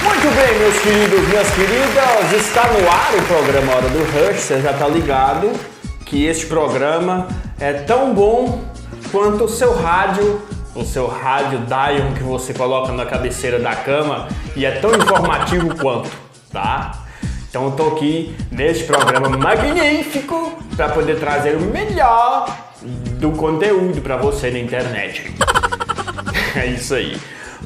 Muito bem, meus queridos, minhas queridas, está no ar o programa Hora do Rush. Você já está ligado que este programa é tão bom quanto o seu rádio Dion que você coloca na cabeceira da cama e é tão informativo quanto, tá? Então eu tô aqui neste programa magnífico para poder trazer o melhor do conteúdo para você na internet. É isso aí.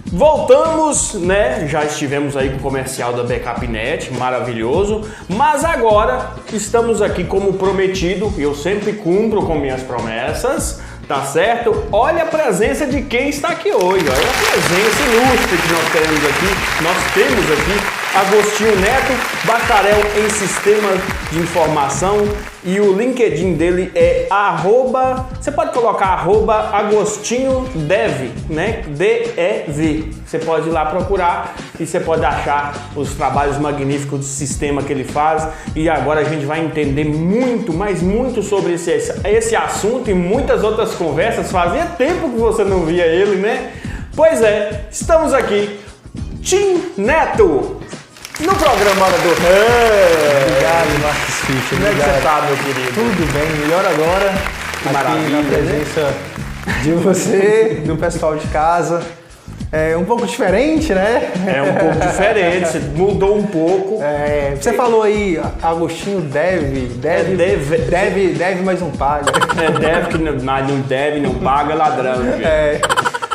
Voltamos, né? Já estivemos aí com o comercial da BackupNet, maravilhoso. Mas agora estamos aqui como prometido, eu sempre cumpro com minhas promessas, tá certo? Olha a presença de quem está aqui hoje, olha a presença ilustre que nós temos aqui Agostinho Neto, bacharel em Sistemas de Informação, e o LinkedIn dele é você pode colocar @AgostinhoDev, né? DEV. Você pode ir lá procurar e você pode achar os trabalhos magníficos de sistema que ele faz. E agora a gente vai entender muito, mas muito sobre esse assunto e muitas outras conversas. Fazia tempo que você não via ele, né? Pois é, estamos aqui, Tim Neto, no programa Hora do Rush. Obrigado, Marcos Fischer. Como é que você tá, meu querido? Tudo bem, melhor agora. Que aqui maravilha, na presença de você, do pessoal de casa. É um pouco diferente, né? É um pouco diferente, você mudou um pouco. Você falou aí, Agostinho deve, mas não paga. Deve que não deve, não paga, ladrão.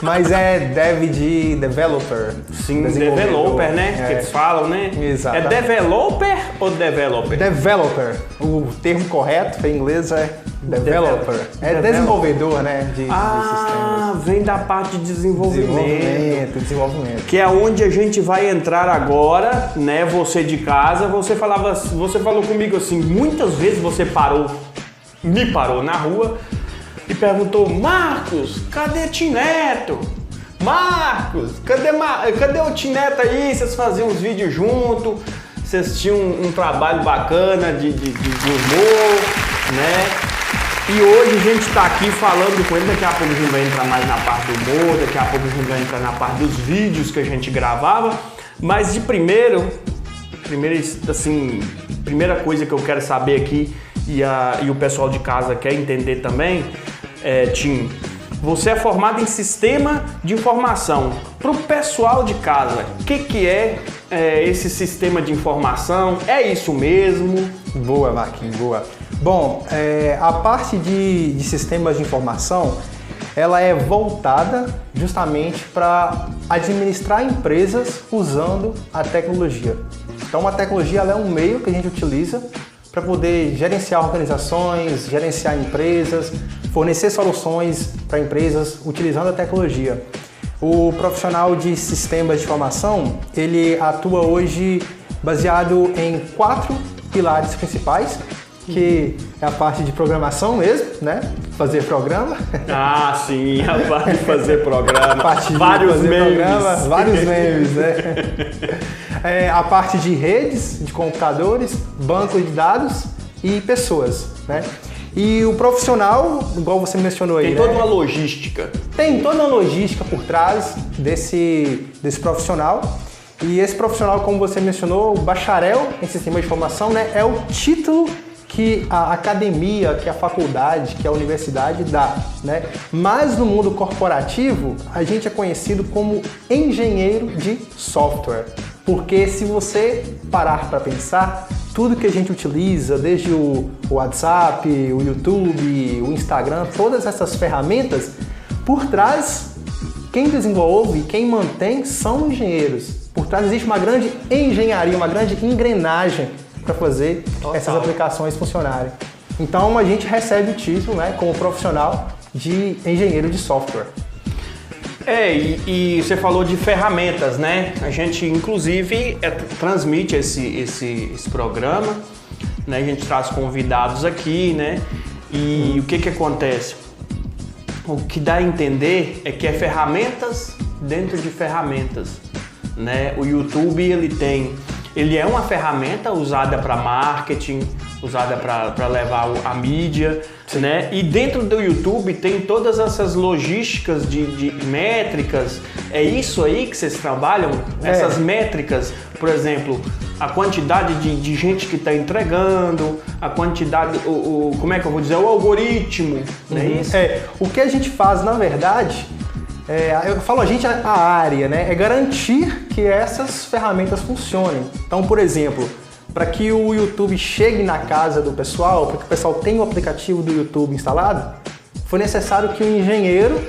Mas é dev de developer. Sim, developer, né? Que eles falam, né? Exato. É developer ou developer? Developer. O termo correto em inglês é developer. É desenvolvedor, né? De sistemas. Vem da parte de Desenvolvimento. Que é onde a gente vai entrar agora, né? Você de casa, você falou comigo assim, muitas vezes você me parou na rua e perguntou: Marcos, cadê Tim Neto? Marcos, cadê o Tim Neto aí? Vocês faziam uns vídeos juntos, vocês tinham um trabalho bacana de humor, né? E hoje a gente está aqui falando com ele. Daqui a pouco a gente vai entrar mais na parte do humor, daqui a pouco a gente vai entrar na parte dos vídeos que a gente gravava. Mas de primeira coisa que eu quero saber aqui, e o pessoal de casa quer entender também, Tim, você é formado em Sistema de Informação. Para o pessoal de casa, o que é esse Sistema de Informação? É isso mesmo? Boa, Marquinhos, boa. Bom, a parte de sistemas de informação, ela é voltada justamente para administrar empresas usando a tecnologia. Então, a tecnologia ela é um meio que a gente utiliza para poder gerenciar organizações, gerenciar empresas, fornecer soluções para empresas utilizando a tecnologia. O profissional de sistemas de informação, ele atua hoje baseado em 4 pilares principais, que é a parte de programação mesmo, né? Fazer programa. Ah, sim, a parte de fazer programa. Vários memes, né? A parte de redes, de computadores, banco de dados e pessoas, né? E o profissional, igual você mencionou aí, tem toda uma logística. Tem toda uma logística por trás desse profissional. E esse profissional, como você mencionou, o bacharel em sistema de informação, né? É o título que a academia, que a faculdade, que a universidade dá, né? Mas no mundo corporativo, a gente é conhecido como engenheiro de software. Porque se você parar para pensar, tudo que a gente utiliza, desde o WhatsApp, o YouTube, o Instagram, todas essas ferramentas, por trás, quem desenvolve, quem mantém são engenheiros. Por trás existe uma grande engenharia, uma grande engrenagem para fazer essas aplicações funcionarem. Então a gente recebe o título, né, como profissional de engenheiro de software. E você falou de ferramentas, né? A gente inclusive transmite esse programa, né? A gente traz convidados aqui, né? E o que acontece? O que dá a entender é que é ferramentas dentro de ferramentas, né? O YouTube ele é uma ferramenta usada para marketing, usada para levar a mídia, né? E dentro do YouTube tem todas essas logísticas de métricas, É isso aí que vocês trabalham? Essas métricas, por exemplo, a quantidade de gente que está entregando, a quantidade, como é que eu vou dizer, o algoritmo, não é isso? O que a gente faz, na verdade, eu falo a gente, a área, né? É garantir que essas ferramentas funcionem. Então, por exemplo, para que o YouTube chegue na casa do pessoal, para que o pessoal tenha o aplicativo do YouTube instalado, foi necessário que o engenheiro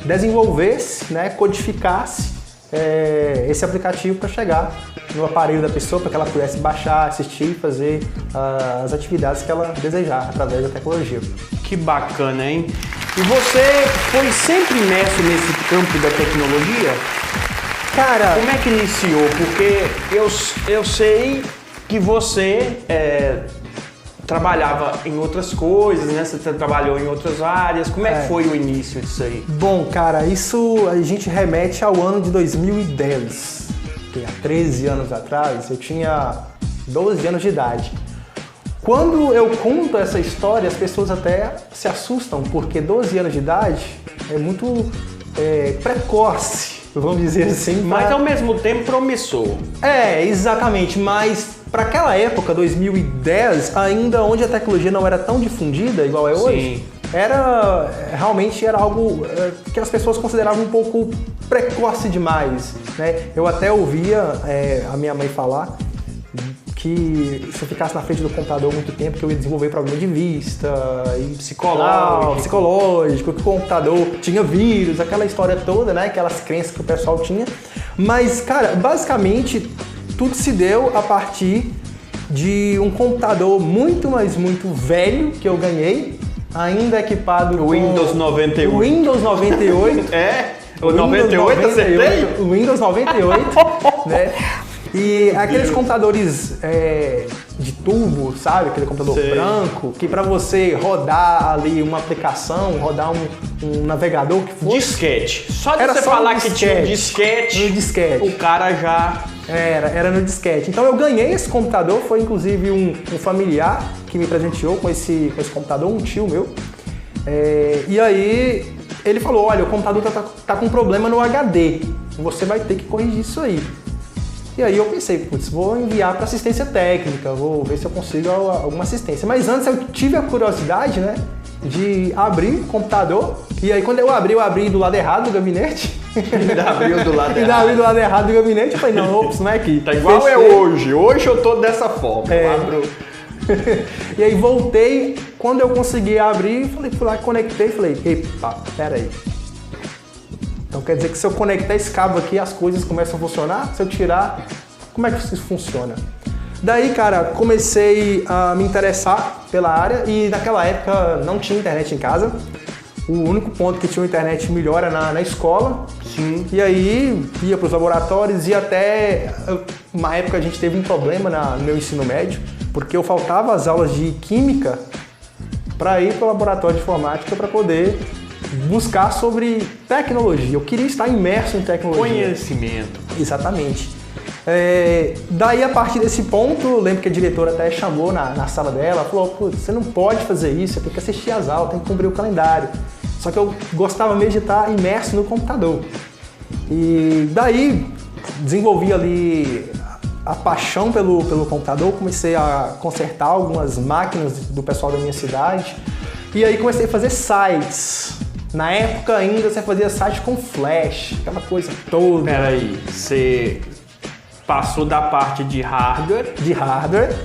desenvolvesse, né, codificasse esse aplicativo para chegar no aparelho da pessoa, para que ela pudesse baixar, assistir e fazer as atividades que ela desejar através da tecnologia. Que bacana, hein? E você foi sempre imerso nesse campo da tecnologia? Cara, como é que iniciou? Porque eu sei que você trabalhava em outras coisas, né? Você trabalhou em outras áreas. Como é que foi o início disso aí? Bom, cara, isso a gente remete ao ano de 2010. Que há 13 anos atrás, eu tinha 12 anos de idade. Quando eu conto essa história, as pessoas até se assustam, porque 12 anos de idade é muito precoce, vamos dizer assim. Mas ao mesmo tempo promissor. Exatamente, mas para aquela época, 2010, ainda onde a tecnologia não era tão difundida igual é hoje, realmente era algo que as pessoas consideravam um pouco precoce demais, né? Eu até ouvia a minha mãe falar que se eu ficasse na frente do computador muito tempo, que eu ia desenvolver problema de vista e psicológico, que o computador tinha vírus, aquela história toda, né? Aquelas crenças que o pessoal tinha. Mas, cara, basicamente tudo se deu a partir de um computador muito, mas muito velho que eu ganhei, ainda equipado com Windows 98. Windows 98. O 98 acertei? O Windows 98, né? E aqueles computadores de tubo, sabe? Aquele computador branco, que para você rodar ali uma aplicação, rodar um navegador que fosse... Disquete. Só de você falar que tinha um disquete, o cara já... Era no disquete. Então eu ganhei esse computador, foi inclusive um familiar que me presenteou com esse computador, um tio meu. E aí ele falou, olha, o computador tá com problema no HD, você vai ter que corrigir isso aí. E aí eu pensei, putz, vou enviar para assistência técnica, vou ver se eu consigo alguma assistência. Mas antes eu tive a curiosidade, né, de abrir o computador. E aí quando eu abri do lado errado do gabinete. Ainda abriu do lado errado. Ainda abri do lado errado do gabinete. Eu falei, não, ops, não é aqui. Tá igual fechei. Hoje. Hoje eu tô dessa forma. Eu abro. E aí voltei, quando eu consegui abrir, fui lá, conectei e falei, epa, peraí. Então quer dizer que se eu conectar esse cabo aqui, as coisas começam a funcionar? Se eu tirar, como é que isso funciona? Daí, cara, comecei a me interessar pela área e naquela época não tinha internet em casa. O único ponto que tinha internet melhor era na escola. Sim. E aí ia para os laboratórios e até uma época a gente teve um problema no meu ensino médio, porque eu faltava as aulas de química para ir para o laboratório de informática para poder buscar sobre tecnologia. Eu queria estar imerso em tecnologia. Conhecimento. Exatamente. Daí, a partir desse ponto, eu lembro que a diretora até chamou na sala dela, falou, putz, você não pode fazer isso, você tem que assistir às aulas, tem que cumprir o calendário. Só que eu gostava mesmo de estar imerso no computador. E daí, desenvolvi ali a paixão pelo computador, comecei a consertar algumas máquinas do pessoal da minha cidade, e aí comecei a fazer sites. Na época ainda você fazia site com flash, aquela coisa toda. Peraí, você passou da parte de hardware.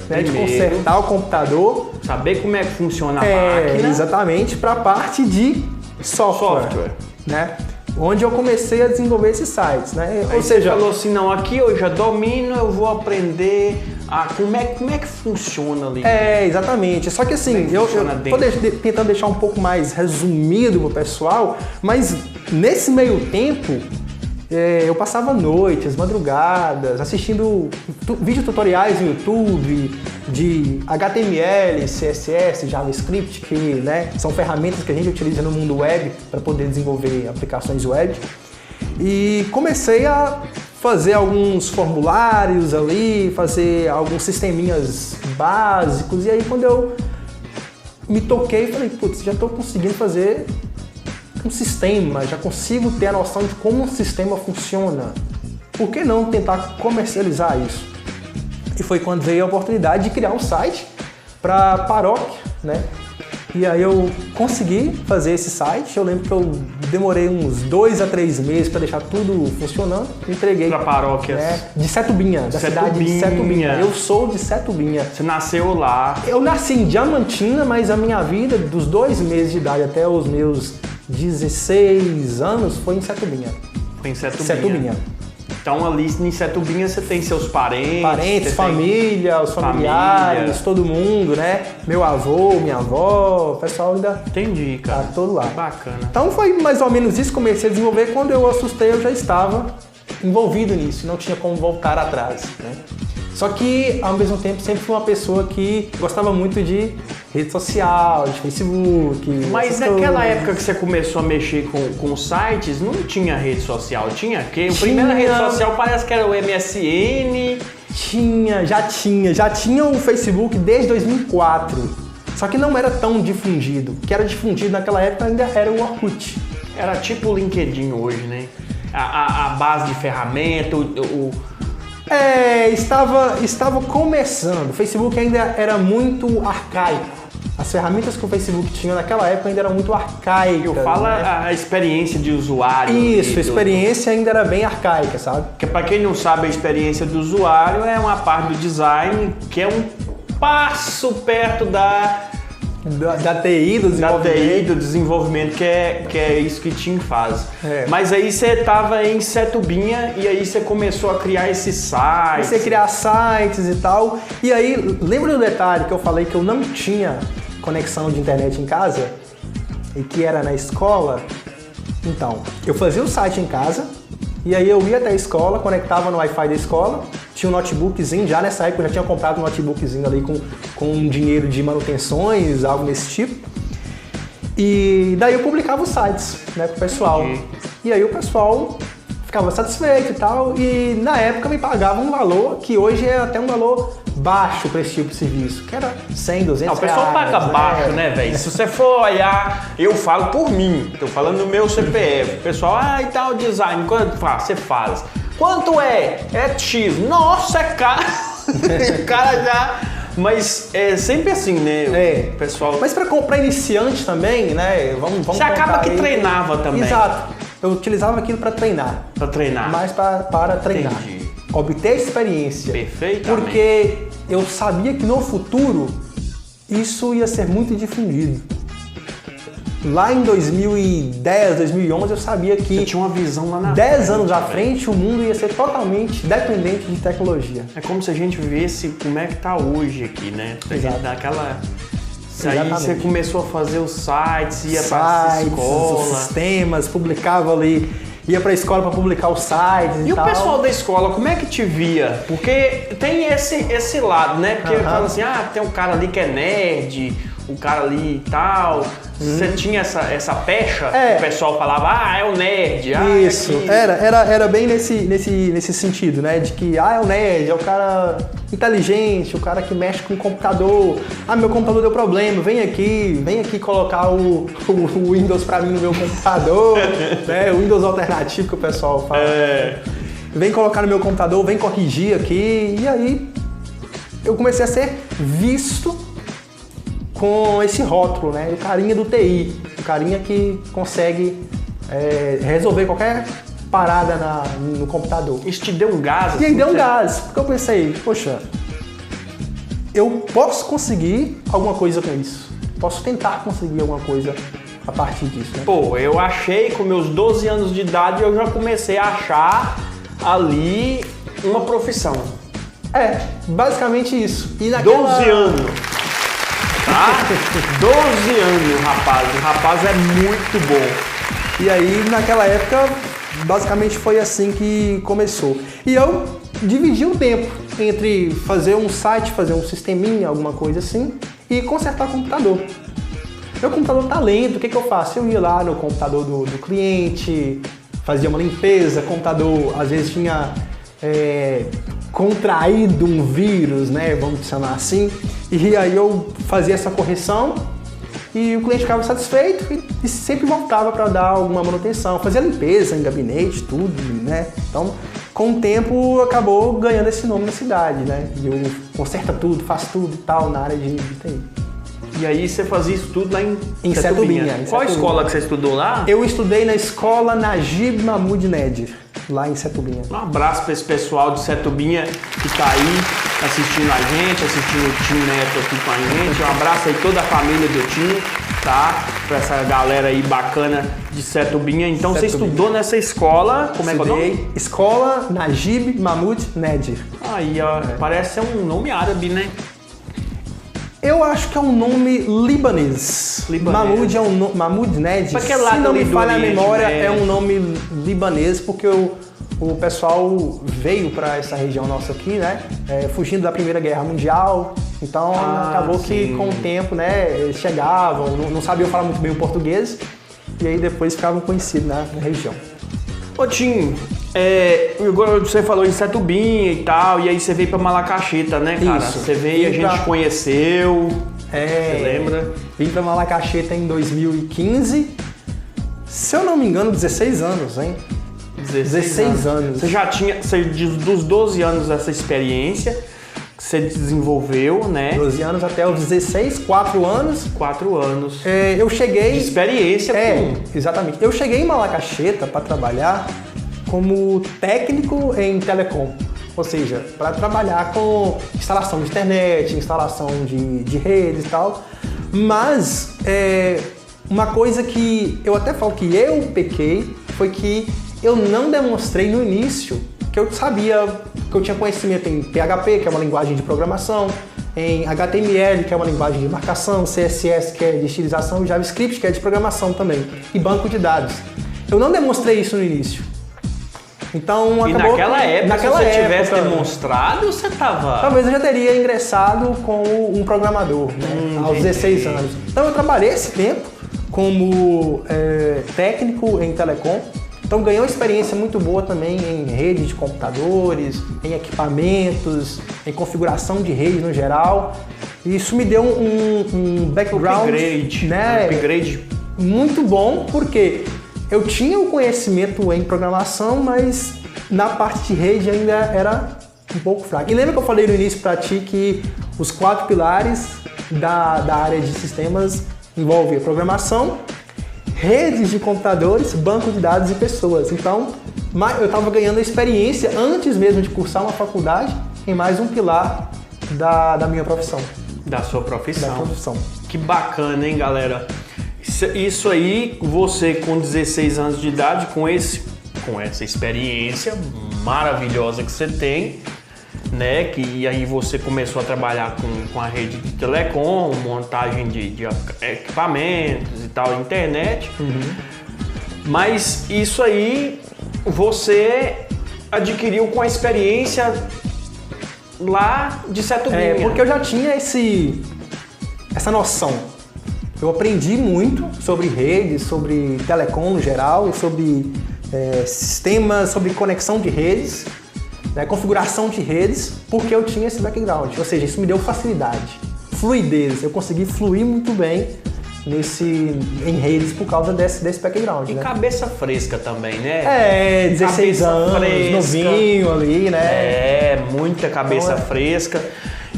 Né, de consertar o computador. Saber como é que funciona a máquina. Exatamente, para a parte de software. Né? Onde eu comecei a desenvolver esses sites. Né? Ou seja, você falou assim, não, aqui eu já domino, eu vou aprender como é que funciona ali. Exatamente. Só que assim, eu tô tentando deixar um pouco mais resumido pro pessoal, mas nesse meio tempo, eu passava noites, madrugadas, assistindo vídeo tutoriais no YouTube de HTML, CSS, JavaScript, que, né, são ferramentas que a gente utiliza no mundo web para poder desenvolver aplicações web. E comecei a fazer alguns formulários ali, fazer alguns sisteminhas básicos. E aí quando eu me toquei, falei, putz, já estou conseguindo fazer um sistema, já consigo ter a noção de como um sistema funciona. Por que não tentar comercializar isso? E foi quando veio a oportunidade de criar um site para paróquia, né? E aí eu consegui fazer esse site. Eu lembro que eu demorei uns 2 a 3 meses para deixar tudo funcionando. Entreguei para paróquias, né, de Setubinha, da cidade de Setubinha. Eu sou de Setubinha. Você nasceu lá? Eu nasci em Diamantina, mas a minha vida dos 2 meses de idade até os meus 16 anos foi em Setubinha. Foi em Setubinha. Setubinha. Então ali em Setubinha você tem seus parentes. Parentes, família, os familiares, todo mundo, né? Meu avô, minha avó, o pessoal ainda Entendi, cara. tá todo lá. Bacana. Então foi mais ou menos isso que comecei a desenvolver. Quando eu assustei, eu já estava envolvido nisso, não tinha como voltar atrás, né? Só que, ao mesmo tempo, sempre fui uma pessoa que gostava muito de rede social, de Facebook. Mas naquela época que você começou a mexer com sites, não tinha rede social, tinha quê? A primeira rede social parece que era o MSN. Já tinha o Facebook desde 2004. Só que não era tão difundido. O que era difundido naquela época ainda era o Orkut. Era tipo o LinkedIn hoje, né? A base de ferramenta, estava começando. O Facebook ainda era muito arcaico. As ferramentas que o Facebook tinha naquela época ainda eram muito arcaicas. Eu falo, né? A experiência de usuário. Isso, a experiência ainda era bem arcaica, sabe? Porque para quem não sabe, a experiência do usuário é uma parte do design que é um passo perto da TI, do desenvolvimento. Que é isso que Tim faz. Mas aí você estava em Setubinha e aí você começou a criar esses sites. Comecei a criar sites e tal. E aí, lembra do detalhe que eu falei que eu não tinha conexão de internet em casa? E que era na escola? Então, eu fazia o site em casa e aí eu ia até a escola, conectava no Wi-Fi da escola. Tinha um notebookzinho, já nessa época eu já tinha comprado um notebookzinho ali com um dinheiro de manutenções, algo desse tipo. E daí eu publicava os sites, né, pro pessoal. E aí o pessoal ficava satisfeito e tal, e na época me pagava um valor que hoje é até um valor baixo para esse tipo de serviço, que era 100, 200 reais. O pessoal paga baixo, né, velho? Se você for olhar, eu falo por mim, tô falando no meu CPF. O pessoal, e tal, design, quanto você faz? Quanto é? É X. Nossa, é caro. O cara já... Mas é sempre assim, né? Pessoal... Mas para iniciante também, né? Vamos você acaba que treinava também. Exato. Eu utilizava aquilo para treinar. Para treinar. Mais para treinar. Entendi. Obter experiência. Perfeitamente. Porque eu sabia que no futuro isso ia ser muito difundido. Lá em 2010, 2011, eu sabia que você tinha uma visão lá na 10 anos à frente o mundo ia ser totalmente dependente de tecnologia. É como se a gente visse como é que tá hoje aqui, né? A gente dá aquela... Aí você começou a fazer os sites, ia para a escola. Os sistemas, publicava ali, ia para a escola para publicar os sites e tal. E o pessoal da escola, como é que te via? Porque tem esse lado, né? Porque fala assim, tem um cara ali que é nerd, um cara ali e tal. Você tinha essa pecha? O pessoal falava, é o nerd. Isso, era bem nesse sentido, né? De que, é o nerd, é o cara inteligente, o cara que mexe com o computador. Meu computador deu problema, vem aqui colocar o Windows pra mim no meu computador, né? O Windows alternativo que o pessoal fala. Vem colocar no meu computador, vem corrigir aqui. E aí eu comecei a ser visto com esse rótulo, né? O carinha do TI, o carinha que consegue resolver qualquer parada no computador. Isso te deu um gás? E aí deu um gás, porque eu pensei, poxa, eu posso conseguir alguma coisa com isso. Posso tentar conseguir alguma coisa a partir disso, né? Eu achei com meus 12 anos de idade, eu já comecei a achar ali uma profissão. Basicamente isso. E 12 anos. Tá? 12 anos, rapaz. O rapaz é muito bom. E aí, naquela época, basicamente foi assim que começou. E eu dividi o tempo entre fazer um site, fazer um sisteminha, alguma coisa assim, e consertar o computador. Meu computador tá lento, o que eu faço? Eu ia lá no computador do cliente, fazia uma limpeza, computador às vezes tinha contraído um vírus, né, vamos chamar assim, e aí eu fazia essa correção e o cliente ficava satisfeito e sempre voltava para dar alguma manutenção, fazia limpeza em gabinete, tudo, né? Então, com o tempo, acabou ganhando esse nome na cidade, né? E eu conserta tudo, faz tudo e tal na área de TI. E aí você fazia isso tudo lá em Setubinha. Qual escola que você estudou lá? Eu estudei na escola Najib Mahmoud Nedir, lá em Setubinha. Um abraço para esse pessoal de Setubinha que está aí assistindo a gente, assistindo o Tim Neto aqui com a gente. Um abraço aí toda a família do Tim, tá? Para essa galera aí bacana de Setubinha. Então você estudou nessa escola, como é que é o nome? Escola Najib Mahmoud Nedir. Aí, ó, parece ser um nome árabe, né? Eu acho que é um nome libanês. Mahmoud é Mahmoud Nedir. Se não me falha a memória, é um nome libanês, porque o pessoal veio para essa região nossa aqui, né? Fugindo da Primeira Guerra Mundial. Então acabou que com o tempo, né? Eles chegavam, não sabiam falar muito bem o português. E aí depois ficavam conhecidos na região. Ô Tim, agora você falou em Setubinha e tal, e aí você veio pra Malacacheta, né, cara? Isso. Você veio e a gente conheceu, você lembra? Vim pra Malacacheta em 2015, se eu não me engano, 16 anos, hein? 16 anos. Você já tinha, dos 12 anos dessa experiência, que você desenvolveu, né? 12 anos até os 16, 4 anos. 4 anos. Eu cheguei... De experiência. Exatamente. Eu cheguei em Malacacheta para trabalhar como técnico em telecom. Ou seja, para trabalhar com instalação de internet, instalação de redes e tal. Mas uma coisa que eu até falo que eu pequei foi que eu não demonstrei no início que eu sabia, que eu tinha conhecimento em PHP, que é uma linguagem de programação, em HTML, que é uma linguagem de marcação, CSS, que é de estilização, e JavaScript, que é de programação também, e banco de dados. Eu não demonstrei isso no início. Então, e acabou naquela época, se você tivesse demonstrado, você tava... Talvez eu já teria ingressado como um programador, né, aos 16 anos. Então eu trabalhei esse tempo como técnico em telecom. Então ganhei uma experiência muito boa também em rede de computadores, em equipamentos, em configuração de rede no geral. E isso me deu um background, upgrade muito bom, porque eu tinha o conhecimento em programação, mas na parte de rede ainda era um pouco fraco. E lembra que eu falei no início para ti que os 4 pilares da área de sistemas envolvem a programação, redes de computadores, banco de dados e pessoas. Então, eu estava ganhando experiência antes mesmo de cursar uma faculdade em mais um pilar da minha profissão. Da sua profissão. Da profissão. Que bacana, hein, galera? Isso aí, você com 16 anos de idade, com essa experiência maravilhosa que você tem, né? E aí você começou a trabalhar com a rede de telecom, montagem de equipamentos e tal, internet. Mas isso aí você adquiriu com a experiência lá de Setubinha. Porque eu já tinha essa noção. Eu aprendi muito sobre redes, sobre telecom no geral, sobre sistemas, sobre conexão de redes, né, configuração de redes, porque eu tinha esse background. Ou seja, isso me deu facilidade, fluidez. Eu consegui fluir muito bem em redes por causa desse background. E né? Cabeça fresca também, né? 16 anos, fresca, novinho ali, né? Muita cabeça fresca.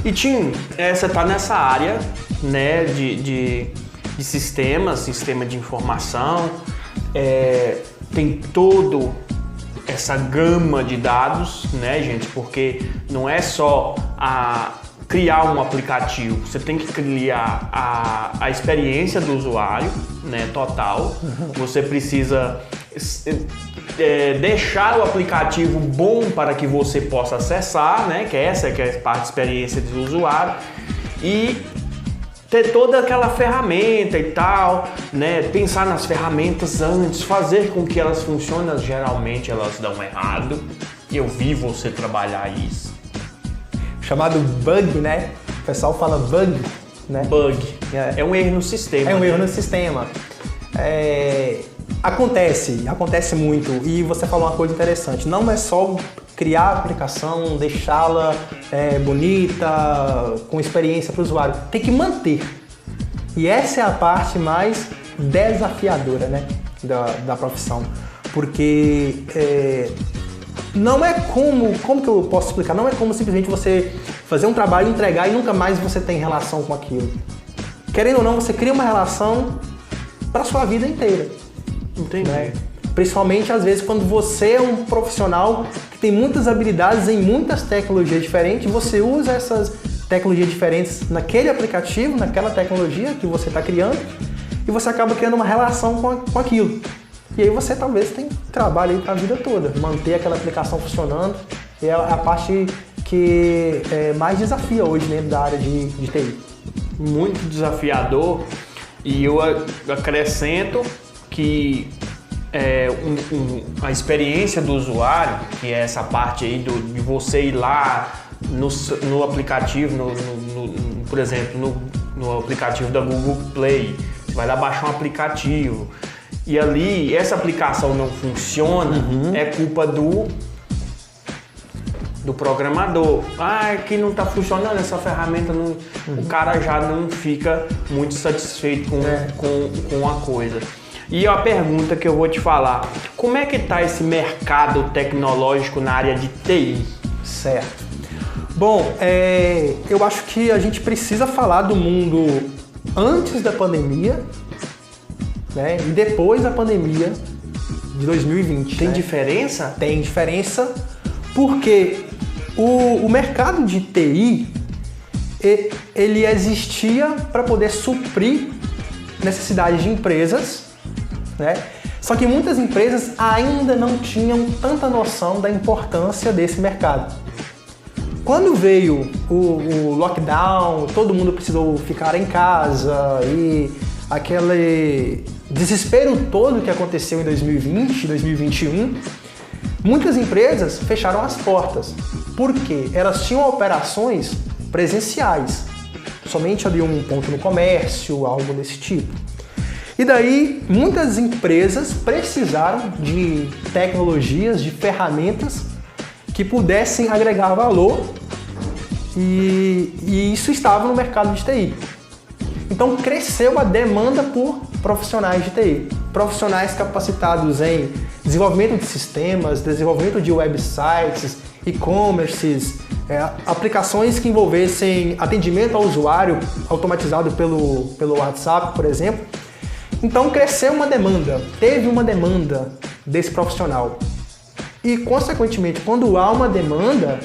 E Tim, você tá nessa área, né, de sistema de informação, tem todo essa gama de dados, né, gente? Porque não é só criar um aplicativo, você tem que criar a experiência do usuário, né, total. Você precisa deixar o aplicativo bom para que você possa acessar, né, que é a parte de experiência do usuário, e ter toda aquela ferramenta e tal, né? Pensar nas ferramentas antes, fazer com que elas funcionem. Geralmente elas dão errado. E eu vi você trabalhar isso. Chamado bug, né? O pessoal fala bug, né? Bug. É um erro no sistema. É um erro no sistema. Acontece muito. E você falou uma coisa interessante. Não é só criar a aplicação, deixá-la bonita, com experiência para o usuário. Tem que manter. E essa é a parte mais desafiadora, né, da profissão. Porque não é como que eu posso explicar? Não é como simplesmente você fazer um trabalho, entregar e nunca mais você tem relação com aquilo. Querendo ou não, você cria uma relação para sua vida inteira. Entendi. Né? Principalmente, às vezes, quando você é um profissional que tem muitas habilidades em muitas tecnologias diferentes, você usa essas tecnologias diferentes naquele aplicativo, naquela tecnologia que você está criando, e você acaba criando uma relação com aquilo. E aí você talvez tem trabalho aí para a vida toda, manter aquela aplicação funcionando, e é a parte que mais desafia hoje dentro da área de TI. Muito desafiador, e eu acrescento que a experiência do usuário, que é essa parte aí de você ir lá no aplicativo, por exemplo, no aplicativo da Google Play, você vai lá baixar um aplicativo e ali essa aplicação não funciona, é culpa do programador. Aqui não está funcionando, essa ferramenta não, o cara já não fica muito satisfeito com a coisa. E a pergunta que eu vou te falar, como é que está esse mercado tecnológico na área de TI? Certo. Bom, eu acho que a gente precisa falar do mundo antes da pandemia, né, e depois da pandemia de 2020. Tem né? diferença? Tem diferença porque o mercado de TI, ele existia para poder suprir necessidades de empresas, né? Só que muitas empresas ainda não tinham tanta noção da importância desse mercado. Quando veio o lockdown, todo mundo precisou ficar em casa e aquele desespero todo que aconteceu em 2020, 2021, muitas empresas fecharam as portas, porque elas tinham operações presenciais, somente ali um ponto no comércio, algo desse tipo. E daí, muitas empresas precisaram de tecnologias, de ferramentas que pudessem agregar valor e isso estava no mercado de TI. Então, cresceu a demanda por profissionais de TI. Profissionais capacitados em desenvolvimento de sistemas, desenvolvimento de websites, e-commerces, aplicações que envolvessem atendimento ao usuário automatizado pelo WhatsApp, por exemplo. Então cresceu uma demanda, teve uma demanda desse profissional. E, consequentemente, quando há uma demanda,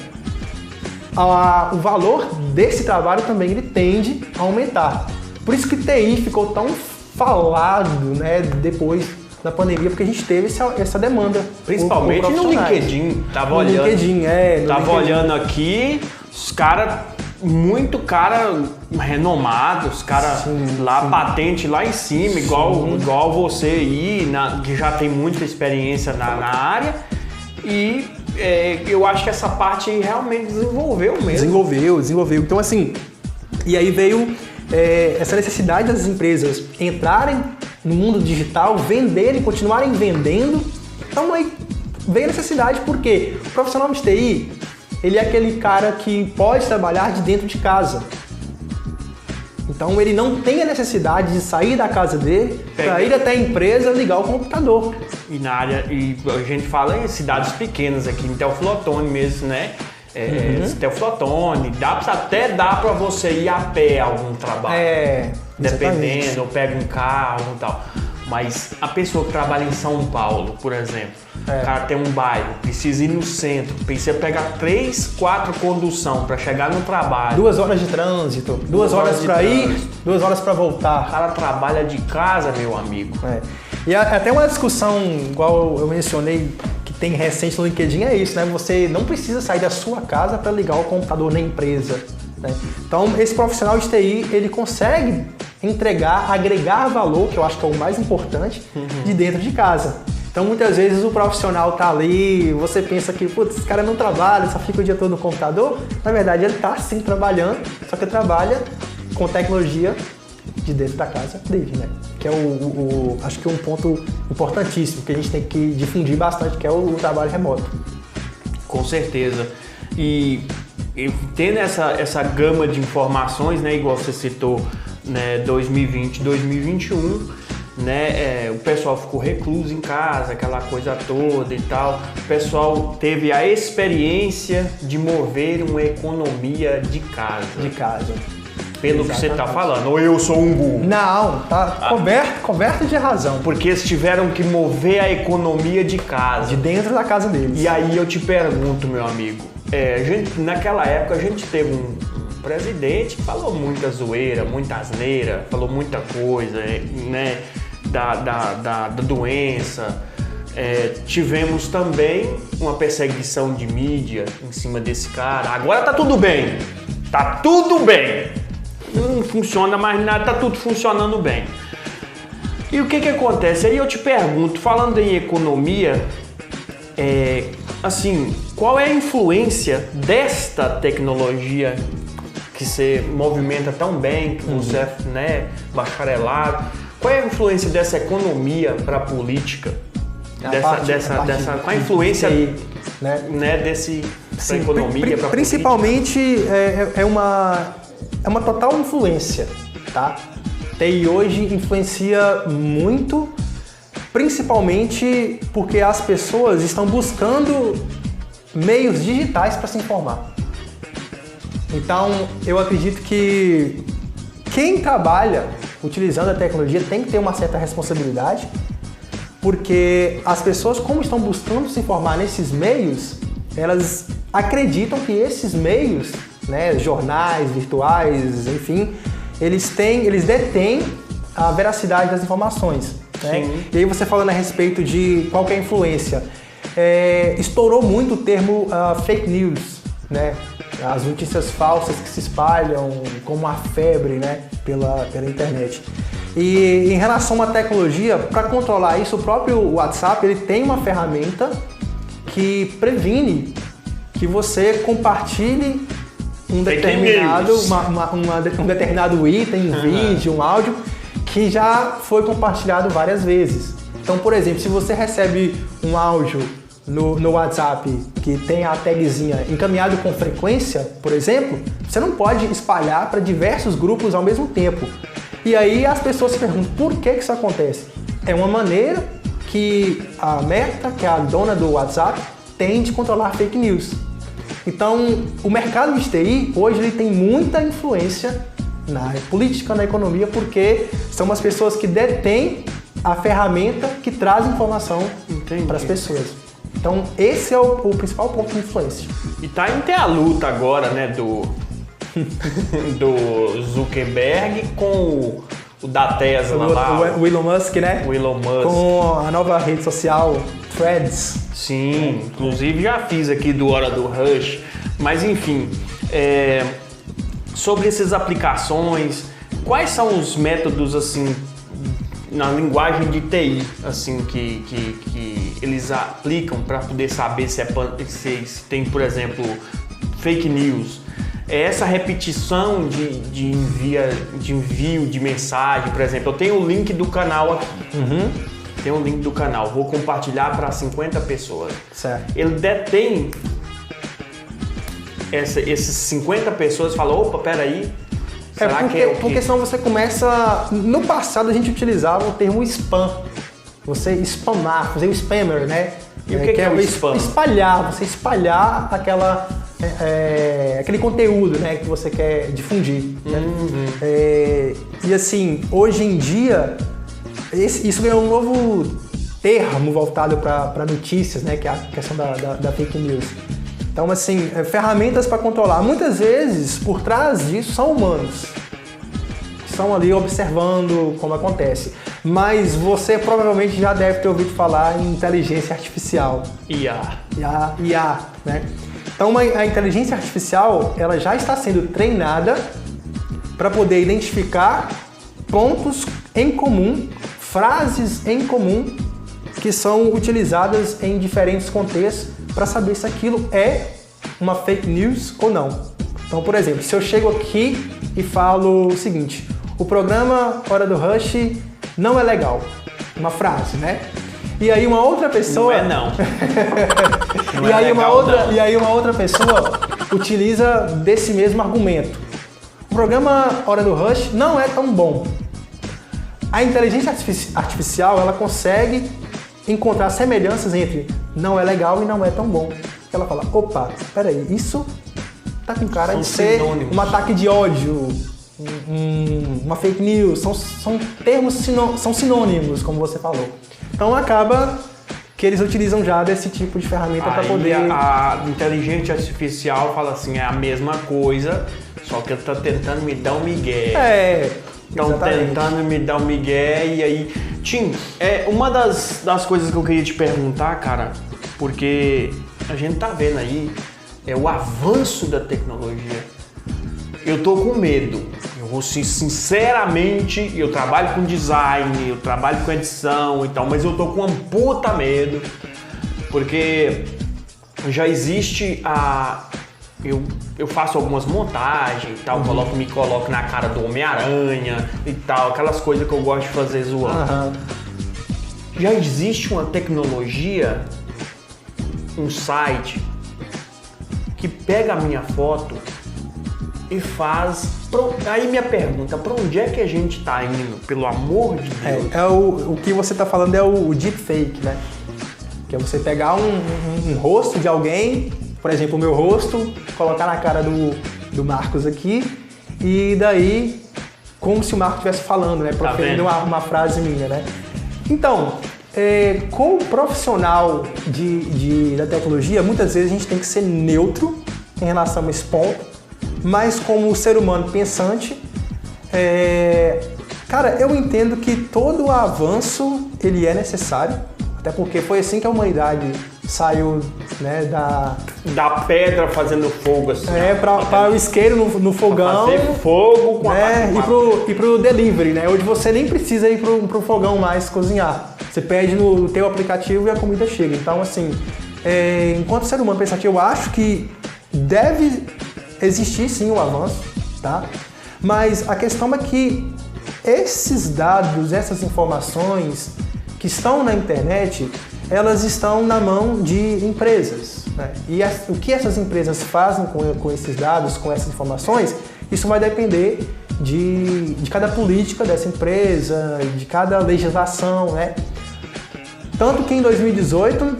o valor desse trabalho também ele tende a aumentar. Por isso que TI ficou tão falado, né, depois da pandemia, porque a gente teve essa demanda. Principalmente no LinkedIn. Tava olhando aqui, os caras, muito cara renomado, os caras lá, patente lá em cima, igual você aí, que já tem muita experiência na área. E eu acho que essa parte realmente desenvolveu mesmo. Desenvolveu. Então, assim, e aí veio essa necessidade das empresas entrarem no mundo digital, venderem, continuarem vendendo. Então aí veio a necessidade, porque o profissional de TI, ele é aquele cara que pode trabalhar de dentro de casa. Então ele não tem a necessidade de sair da casa dele para ir até a empresa ligar o computador. E na área, e a gente fala em cidades pequenas aqui, em Teoflotone mesmo, né? Teoflotone, até dá para você ir a pé a algum trabalho. Dependendo, ou pega um carro e tal. Mas a pessoa que trabalha em São Paulo, por exemplo, o cara tem um bairro, precisa ir no centro, precisa pegar 3, 4 condução para chegar no trabalho. 2 horas de trânsito, 2 horas para ir, 2 horas para voltar. O cara trabalha de casa, meu amigo. E até uma discussão, igual eu mencionei, que tem recente no LinkedIn, é isso, né? Você não precisa sair da sua casa para ligar o computador na empresa. Né? Então, esse profissional de TI, ele consegue entregar, agregar valor, que eu acho que é o mais importante, de dentro de casa. Então, muitas vezes o profissional tá ali, você pensa que, putz, esse cara não trabalha, só fica o dia todo no computador. Na verdade, ele tá sim trabalhando, só que trabalha com tecnologia de dentro da casa dele, né? Que é acho que é um ponto importantíssimo que a gente tem que difundir bastante, que é o trabalho remoto. Com certeza. E tendo essa gama de informações, né, igual você citou, né, 2020, 2021, né, o pessoal ficou recluso em casa, aquela coisa toda e tal. O pessoal teve a experiência de mover uma economia de casa. De casa. Pelo que você está falando, ou eu sou um burro? Não, tá coberto de razão. Porque eles tiveram que mover a economia de casa. De dentro da casa deles. E aí eu te pergunto, meu amigo, naquela época a gente teve um presidente que falou muita zoeira, muita asneira, falou muita coisa, né, da doença. Tivemos também uma perseguição de mídia em cima desse cara. Agora tá tudo bem. Tá tudo bem. Não funciona mais nada, tá tudo funcionando bem. E o que acontece? Aí eu te pergunto, falando em economia, assim, qual é a influência desta tecnologia que você movimenta tão bem, que você é, né, bacharelado? Qual é a influência dessa economia para a política? Qual a influência aí, né, desse para a economia, para a principalmente é uma total influência, tá? TI hoje influencia muito, principalmente porque as pessoas estão buscando meios digitais para se informar. Então, eu acredito que quem trabalha utilizando a tecnologia tem que ter uma certa responsabilidade, porque as pessoas, como estão buscando se informar nesses meios, elas acreditam que esses meios, né, jornais virtuais, enfim, eles detêm a veracidade das informações. Né? E aí você falando a respeito de qual que é a influência, estourou muito o termo fake news, né? As notícias falsas que se espalham como uma febre, né, pela internet. E em relação à tecnologia, para controlar isso, o próprio WhatsApp ele tem uma ferramenta que previne que você compartilhe um determinado item, um vídeo, um áudio que já foi compartilhado várias vezes. Então, por exemplo, se você recebe um áudio no WhatsApp que tem a tagzinha encaminhado com frequência, por exemplo, você não pode espalhar para diversos grupos ao mesmo tempo. E aí as pessoas se perguntam por que isso acontece. É uma maneira que a Meta, que é a dona do WhatsApp, tem de controlar fake news. Então, o mercado de TI hoje ele tem muita influência na política, na economia, porque são as pessoas que detêm a ferramenta que traz informação para as pessoas. Então, esse é o principal ponto de influência. E tá em ter a luta agora, né, do Zuckerberg com o da Tesla lá. O Elon Musk, né? O Elon Musk. Com a nova rede social, Threads. Sim, inclusive já fiz aqui do Hora do Rush. Mas enfim, sobre essas aplicações, quais são os métodos, assim, na linguagem de TI, assim, que eles aplicam para poder saber se tem, por exemplo, fake news? É essa repetição de envio de mensagem, por exemplo. Eu tenho o link do canal aqui. Tem um link do canal, vou compartilhar para 50 pessoas. Certo. Ele detém esses 50 pessoas e fala, opa, peraí. Porque senão você começa... No passado a gente utilizava o termo spam. Você spamar, fazer o spammer, né? E o que é o spam? Você espalhar aquele conteúdo, né, que você quer difundir. Né? E assim, hoje em dia, isso ganhou um novo termo voltado para notícias, né, que é a questão da fake news. Então, assim, ferramentas para controlar. Muitas vezes, por trás disso, são humanos. Que estão ali observando como acontece. Mas você provavelmente já deve ter ouvido falar em inteligência artificial. IA, né? Então, a inteligência artificial, ela já está sendo treinada para poder identificar pontos em comum, frases em comum, que são utilizadas em diferentes contextos para saber se aquilo é uma fake news ou não. Então, por exemplo, se eu chego aqui e falo o seguinte: o programa Hora do Rush não é legal. Uma frase, né? E aí uma outra pessoa... Não. E aí uma outra pessoa utiliza desse mesmo argumento. programa Hora do Rush não é tão bom. A inteligência artificial, ela consegue encontrar semelhanças entre não é legal e não é tão bom. Ela fala, opa, peraí, isso tá com cara de ser um ataque de ódio, uma fake news, são termos, são sinônimos, como você falou. Então acaba que eles utilizam já desse tipo de ferramenta para poder... A inteligência artificial fala assim, é a mesma coisa, só que ele tá tentando me dar um migué. Estão tentando me dar um migué e aí... Tim, uma das coisas que eu queria te perguntar, cara, porque a gente tá vendo aí o avanço da tecnologia. Eu tô com medo. Eu vou sinceramente, eu trabalho com design, eu trabalho com edição e tal, mas eu tô com um puta medo, porque já existe eu faço algumas montagens e tal, me coloco na cara do Homem-Aranha e tal, aquelas coisas que eu gosto de fazer zoando. Já existe uma tecnologia, um site, que pega a minha foto e faz... Aí minha pergunta, pra onde é que a gente tá indo, pelo amor de Deus? O que você tá falando é o deepfake, né? Que é você pegar um rosto de alguém, por exemplo, o meu rosto, colocar na cara do Marcos aqui, e daí, como se o Marcos estivesse falando, né? Proferindo uma frase minha, né? Então, como profissional da tecnologia, muitas vezes a gente tem que ser neutro em relação a esse ponto, mas como ser humano pensante, cara, eu entendo que todo avanço ele é necessário, até porque foi assim que a humanidade saiu, né, da pedra fazendo fogo assim. Para o isqueiro no fogão. Pra fazer fogo com e pro delivery, né? Onde você nem precisa ir pro fogão mais cozinhar. Você pede no teu aplicativo e a comida chega. Então, assim, enquanto ser humano pensativo, eu acho que deve existir sim um avanço, tá? Mas a questão é que esses dados, essas informações que estão na internet, elas estão na mão de empresas, né? E o que essas empresas fazem com esses dados, com essas informações, isso vai depender de cada política dessa empresa, de cada legislação, né? Tanto que em 2018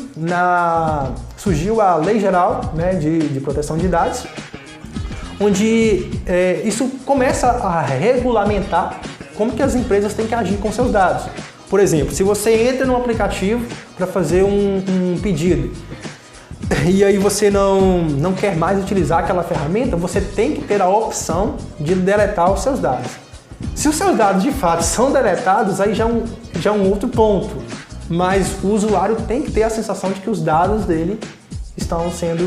surgiu a Lei Geral, né, de Proteção de Dados, onde isso começa a regulamentar como que as empresas têm que agir com seus dados. Por exemplo, se você entra no aplicativo para fazer um pedido e aí você não quer mais utilizar aquela ferramenta, você tem que ter a opção de deletar os seus dados. Se os seus dados de fato são deletados, aí já é um outro ponto. Mas o usuário tem que ter a sensação de que os dados dele estão sendo...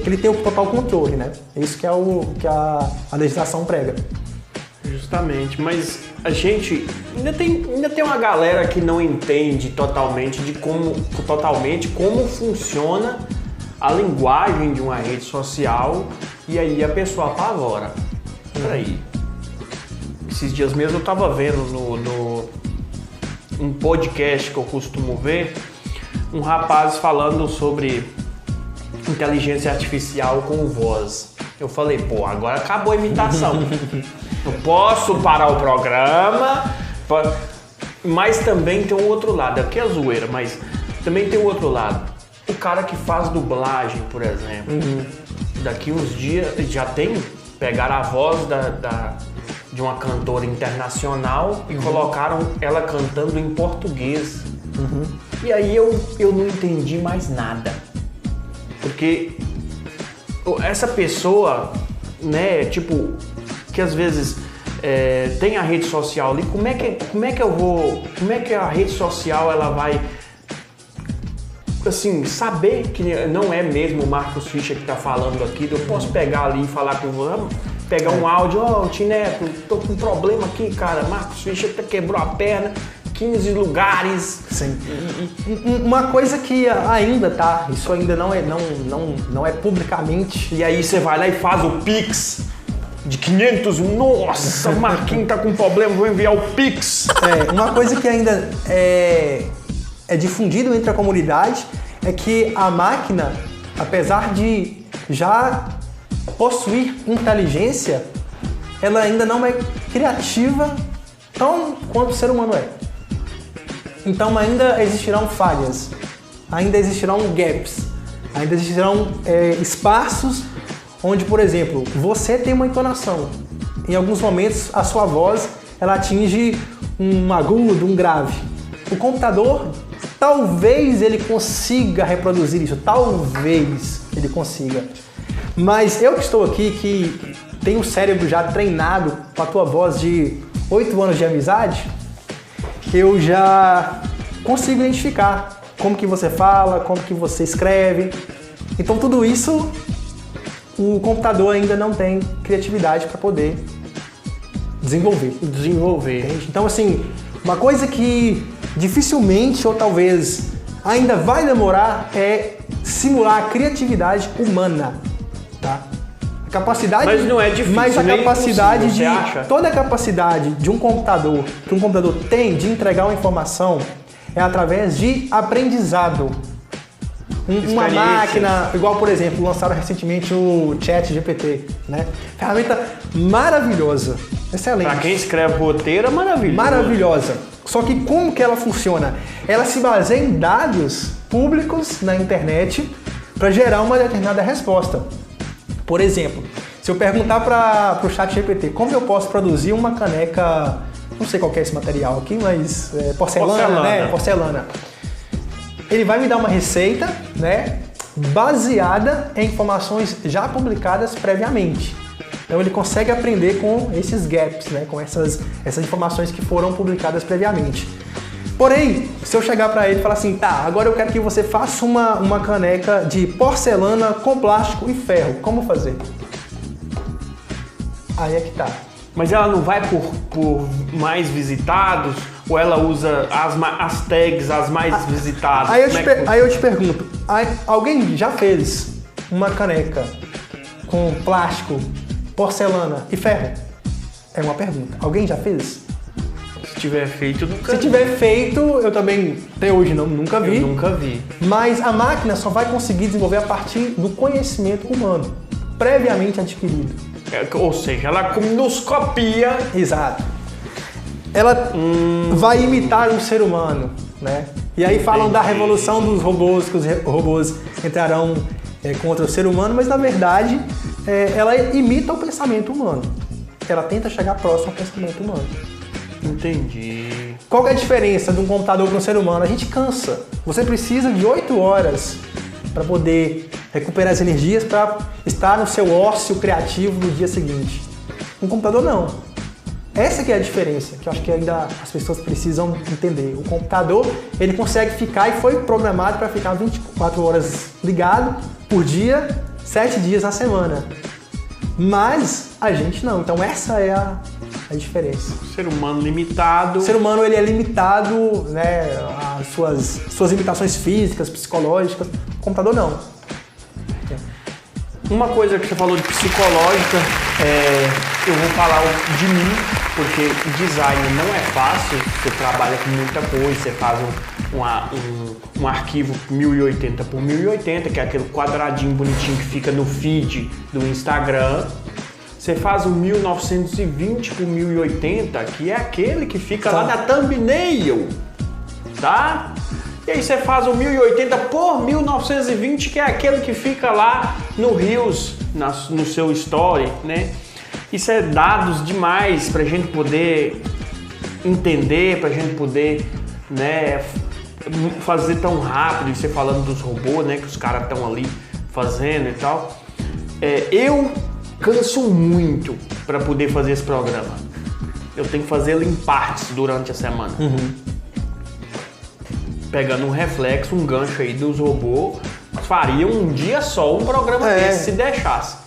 que ele tem o total controle, né? Isso que é o que a legislação prega. Justamente, mas a gente ainda tem uma galera que não entende totalmente como funciona a linguagem de uma rede social, e aí a pessoa apavora. Peraí, esses dias mesmo eu tava vendo um podcast que eu costumo ver, um rapaz falando sobre inteligência artificial com voz. Eu falei, pô, agora acabou a imitação. Eu posso parar o programa, mas também tem um outro lado. Aqui é zoeira, mas também tem um outro lado. O cara que faz dublagem, por exemplo, daqui uns dias já pegaram a voz de uma cantora internacional e colocaram ela cantando em português. E aí eu não entendi mais nada. Porque essa pessoa, né, tipo, que às vezes tem a rede social ali, como é que a rede social ela vai, assim, saber que não é mesmo o Marcos Fischer que está falando aqui? Eu posso pegar ali e falar com você, pegar um áudio, Tineco, tô com um problema aqui, cara, Marcos Fischer quebrou a perna, 15 lugares. Sim. Uma coisa que ainda tá, isso ainda não é publicamente. E aí você vai lá e faz o Pix de 500, nossa, o Marquinhos tá com problema, vou enviar o Pix. Uma coisa que ainda é difundido entre a comunidade é que a máquina, apesar de já possuir inteligência, ela ainda não é criativa tão quanto o ser humano é. Então ainda existirão falhas, ainda existirão gaps, ainda existirão espaços onde, por exemplo, você tem uma entonação. Em alguns momentos a sua voz ela atinge um agudo, um grave. O computador, talvez ele consiga reproduzir isso, talvez ele consiga. Mas eu que estou aqui, que tenho o cérebro já treinado com a tua voz de 8 anos de amizade, eu já consigo identificar como que você fala, como que você escreve. Então tudo isso o computador ainda não tem criatividade para poder desenvolver. Entende? Então assim, uma coisa que dificilmente ou talvez ainda vai demorar é simular a criatividade humana, tá? A capacidade, mas não é difícil, mas a capacidade você acha? Toda a capacidade de um computador que um computador tem de entregar uma informação é através de aprendizado. Uma máquina, igual por exemplo, lançaram recentemente o ChatGPT, né? Ferramenta maravilhosa, excelente. Para quem escreve roteiro, é maravilhoso. Maravilhosa. Só que como que ela funciona? Ela se baseia em dados públicos na internet para gerar uma determinada resposta. Por exemplo, se eu perguntar para o ChatGPT como eu posso produzir uma caneca, não sei qual que é esse material aqui, mas porcelana, né? Porcelana. Ele vai me dar uma receita, né, baseada em informações já publicadas previamente. Então ele consegue aprender com esses gaps, né, com essas informações que foram publicadas previamente. Porém, se eu chegar para ele e falar assim, tá, agora eu quero que você faça uma caneca de porcelana com plástico e ferro, como fazer? Aí é que tá. Mas ela não vai por mais visitados? Ou ela usa as tags, as mais visitadas? Aí eu te pergunto, alguém já fez uma caneca com plástico, porcelana e ferro? É uma pergunta. Alguém já fez? Se tiver feito, eu nunca vi. Se tiver feito, eu também, até hoje, nunca vi. Eu nunca vi. Mas a máquina só vai conseguir desenvolver a partir do conhecimento humano, previamente adquirido. Ou seja, ela nos copia. Exato. Ela vai imitar um ser humano, né? E aí falam da revolução dos robôs, que os robôs entrarão contra o ser humano, mas na verdade ela imita o pensamento humano. Ela tenta chegar próximo ao pensamento humano. Entendi. Qual é a diferença de um computador para um ser humano? A gente cansa. Você precisa de 8 horas para poder recuperar as energias para estar no seu ócio criativo no dia seguinte. Um computador não. Essa que é a diferença, que eu acho que ainda as pessoas precisam entender. O computador, ele consegue ficar e foi programado para ficar 24 horas ligado por dia, 7 dias na semana. Mas a gente não. Então essa é a diferença. O ser humano limitado. O ser humano ele é limitado, né, às suas limitações físicas, psicológicas. O computador não. Uma coisa que você falou de psicológica, eu vou falar de mim, porque design não é fácil, você trabalha com muita coisa, você faz um arquivo 1080 por 1080, que é aquele quadradinho bonitinho que fica no feed do Instagram. Você faz um 1920 por 1080, que é aquele que fica lá na thumbnail, tá? E aí você faz um 1080 por 1920, que é aquele que fica lá no Reels, no seu story, né? Isso é dados demais pra gente poder entender, pra gente poder, né, fazer tão rápido. E você falando dos robôs, né, que os caras estão ali fazendo e tal. Eu canso muito para poder fazer esse programa. Eu tenho que fazê-lo em partes durante a semana. Pegando um reflexo, um gancho aí dos robôs, faria um dia só um programa desse, se deixasse.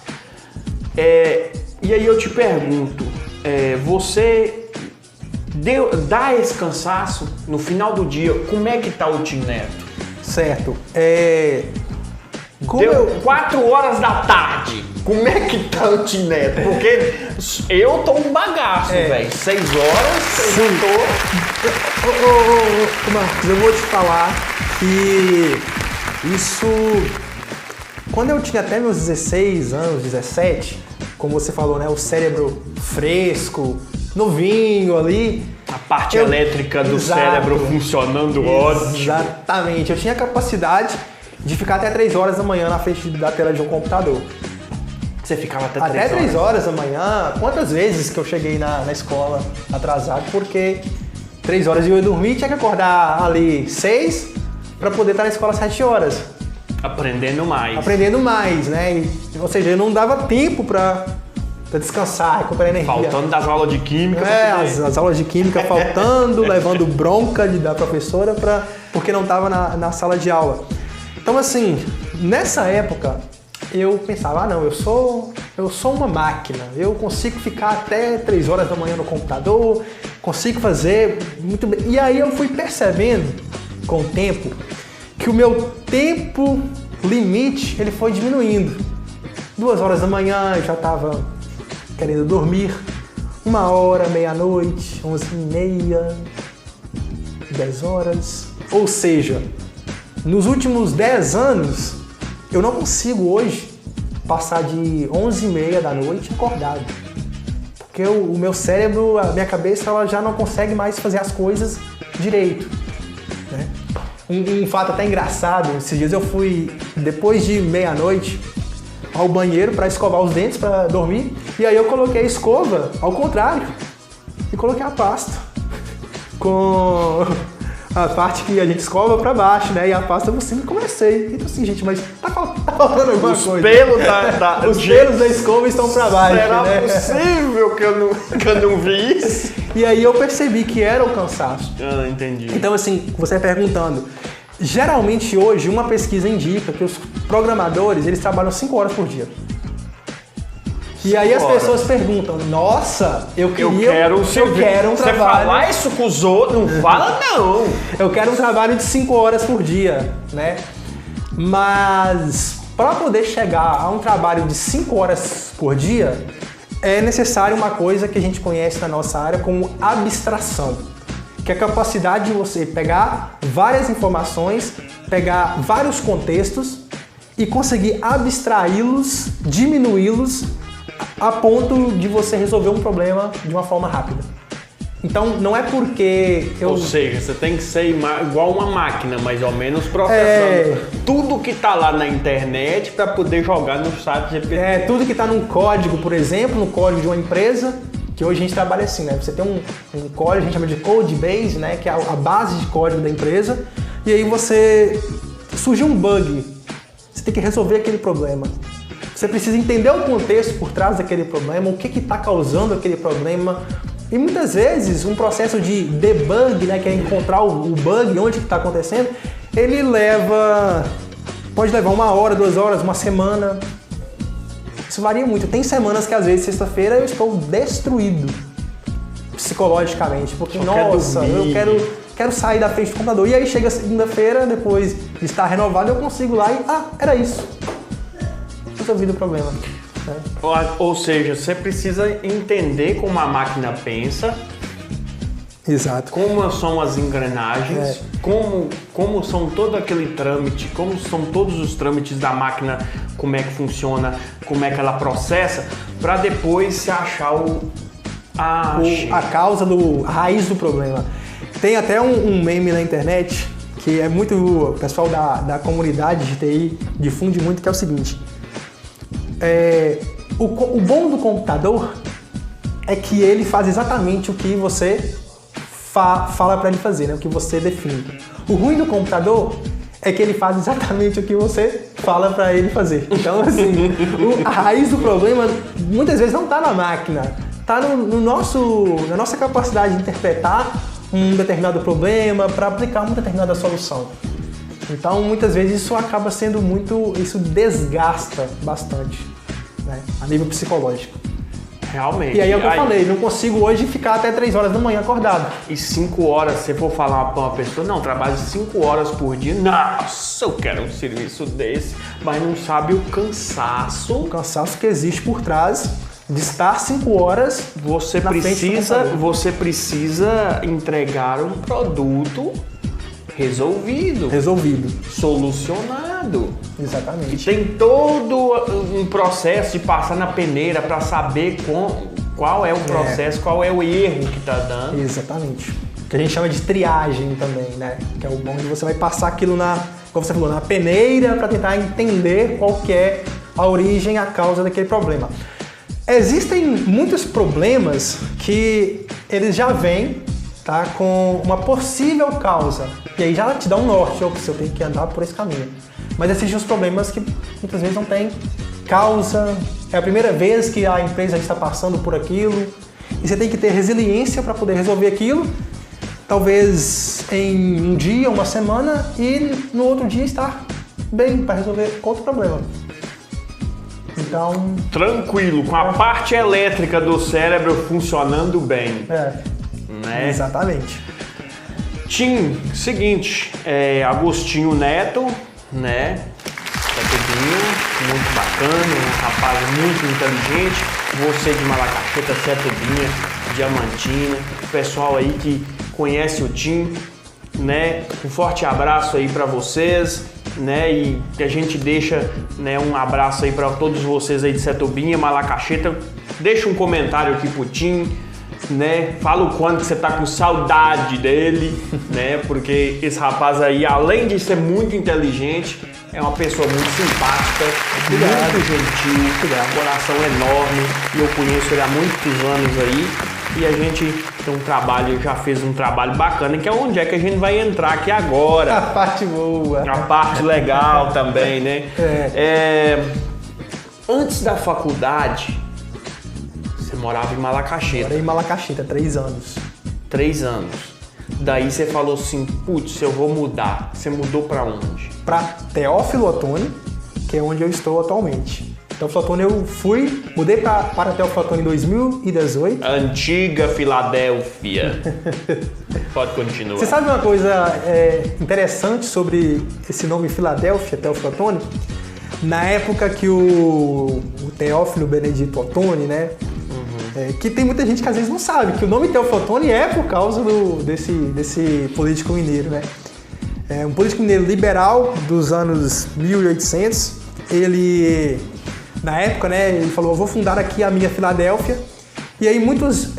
E aí eu te pergunto, você dá esse cansaço no final do dia? Como é que tá o Tim Neto? Certo. Deu 4 horas da tarde. Como é que tá o Tim Neto? Porque eu tô um bagaço, velho. 6 horas, eu tô... Marcos, eu vou te falar que isso... Quando eu tinha até meus 16 anos, 17, como você falou, né, o cérebro fresco, novinho ali. A parte elétrica do cérebro funcionando ótimo. Exatamente. Eu tinha a capacidade de ficar até 3 horas da manhã na frente da tela de um computador. Você ficava até 3 horas da manhã? Quantas vezes que eu cheguei na escola atrasado, porque 3 horas eu ia dormir e tinha que acordar ali 6 para poder estar na escola 7 horas. Aprendendo mais, né? Ou seja, eu não dava tempo para descansar, recuperar energia. Faltando das aulas de química. As aulas de química faltando, levando bronca da professora porque não estava na sala de aula. Então, assim, nessa época, eu pensava, não, eu sou uma máquina, eu consigo ficar até 3 horas da manhã no computador, consigo fazer muito bem. E aí eu fui percebendo, com o tempo, que o meu tempo limite, ele foi diminuindo. 2 horas da manhã eu já estava querendo dormir, 1 hora, meia-noite, 11h30, 10 horas. Ou seja, nos últimos 10 anos, eu não consigo hoje passar de 11h30 da noite acordado. Porque o meu cérebro, a minha cabeça, ela já não consegue mais fazer as coisas direito, né? Um fato até engraçado, esses dias eu fui, depois de meia-noite, ao banheiro para escovar os dentes, para dormir, e aí eu coloquei a escova ao contrário e coloquei a pasta com a parte que a gente escova para baixo, né? E a pasta por cima, comecei. Então assim, gente, mas tá faltando alguma coisa. Os pelos da escova estão para baixo. Será né? possível que eu não vi isso? E aí eu percebi que era o cansaço. Ah, entendi. Então assim, você perguntando, geralmente hoje uma pesquisa indica que os programadores, eles trabalham 5 horas por dia. E aí as pessoas perguntam, nossa, eu quero um trabalho... Você falar isso com os outros, não fala não. Eu quero um trabalho de 5 horas por dia, né? Mas para poder chegar a um trabalho de 5 horas por dia, é necessário uma coisa que a gente conhece na nossa área como abstração, que é a capacidade de você pegar várias informações, pegar vários contextos e conseguir abstraí-los, diminuí-los a ponto de você resolver um problema de uma forma rápida. Então, não é porque Ou seja, você tem que ser igual uma máquina, mais ou menos, processando tudo que está lá na internet para poder jogar no chat GPT. Tudo que está num código, por exemplo, no código de uma empresa, que hoje a gente trabalha assim, né? Você tem um código, a gente chama de code base, né? Que é a base de código da empresa, e aí surgiu um bug, você tem que resolver aquele problema. Você precisa entender o contexto por trás daquele problema, o que está causando aquele problema. E muitas vezes um processo de debug, né, que é encontrar o bug, onde que está acontecendo, ele pode levar 1 hora, 2 horas, 1 semana. Isso varia muito. Tem semanas que às vezes sexta-feira eu estou destruído psicologicamente, porque eu quero sair da frente do computador. E aí chega segunda-feira, depois de estar renovado, eu consigo lá e era isso. Resolvido o problema. Né? Ou seja, você precisa entender como a máquina pensa. Exato. Como são as engrenagens, como são todo aquele trâmite, como são todos os trâmites da máquina, como é que funciona, como é que ela processa, para depois se achar a causa, a raiz do problema. Tem até um meme na internet que é muito, o pessoal da comunidade de TI difunde muito, que é o seguinte. O bom do computador é que ele faz exatamente o que você fala para ele fazer, né? O que você define. O ruim do computador é que ele faz exatamente o que você fala para ele fazer. Então, assim, a raiz do problema muitas vezes não está na máquina, está na nossa capacidade de interpretar um determinado problema para aplicar uma determinada solução. Então, muitas vezes isso acaba sendo isso desgasta bastante, né, a nível psicológico. Realmente. E aí é o que eu falei, não consigo hoje ficar até 3 horas da manhã acordado. E 5 horas, se você for falar para uma pessoa, não, trabalho 5 horas por dia, nossa, eu quero um serviço desse, mas não sabe o cansaço. O cansaço que existe por trás de estar 5 horas Você precisa entregar um produto resolvido, solucionado. Exatamente. E tem todo um processo de passar na peneira para saber qual é o processo, qual é o erro que está dando. Exatamente. Que a gente chama de triagem também, né? Que é o bom de você vai passar aquilo como você falou, na peneira para tentar entender qual que é a origem, a causa daquele problema. Existem muitos problemas que eles já vêm, tá, com uma possível causa. E aí já te dá um norte, ou se eu tenho que andar por esse caminho. Mas existem os problemas que muitas vezes não tem causa. É a primeira vez que a empresa está passando por aquilo. E você tem que ter resiliência para poder resolver aquilo. Talvez em um dia, uma semana, e no outro dia estar bem para resolver outro problema. Então... Tranquilo, com a parte elétrica do cérebro funcionando bem. Né? Exatamente. Tim, seguinte, Agostinho Neto, né? Setubinha, muito bacana, um rapaz muito inteligente. Você de Malacaxeta, Setubinha, Diamantina, o pessoal aí que conhece o Tim, né? Um forte abraço aí para vocês, né? E que a gente deixa, né, um abraço aí para todos vocês aí de Setubinha, Malacaxeta. Deixa um comentário aqui pro Tim, né? Fala o quanto você tá com saudade dele, né? Porque esse rapaz aí, além de ser muito inteligente, é uma pessoa muito simpática, muito gentil, coração enorme, e eu conheço ele há muitos anos aí. E a gente tem já fez um trabalho bacana, que é onde é que a gente vai entrar aqui agora. A parte boa. A parte legal também, né? Antes da faculdade, você morava em Malacaxeta. Morei em Malacaxeta, 3 anos. 3 anos. Daí você falou assim, putz, eu vou mudar. Você mudou pra onde? Pra Teófilo Otoni, que é onde eu estou atualmente. Teófilo Otoni mudei para Teófilo Otoni em 2018. Antiga Filadélfia. Pode continuar. Você sabe uma coisa interessante sobre esse nome Filadélfia, Teófilo Otoni? Na época que o Teófilo Benedito Otoni, né? Que tem muita gente que às vezes não sabe que o nome Teófilo Otoni é por causa desse político mineiro, né? É um político mineiro liberal dos anos 1800. Ele, na época, né, ele falou, eu vou fundar aqui a minha Filadélfia. E aí muitos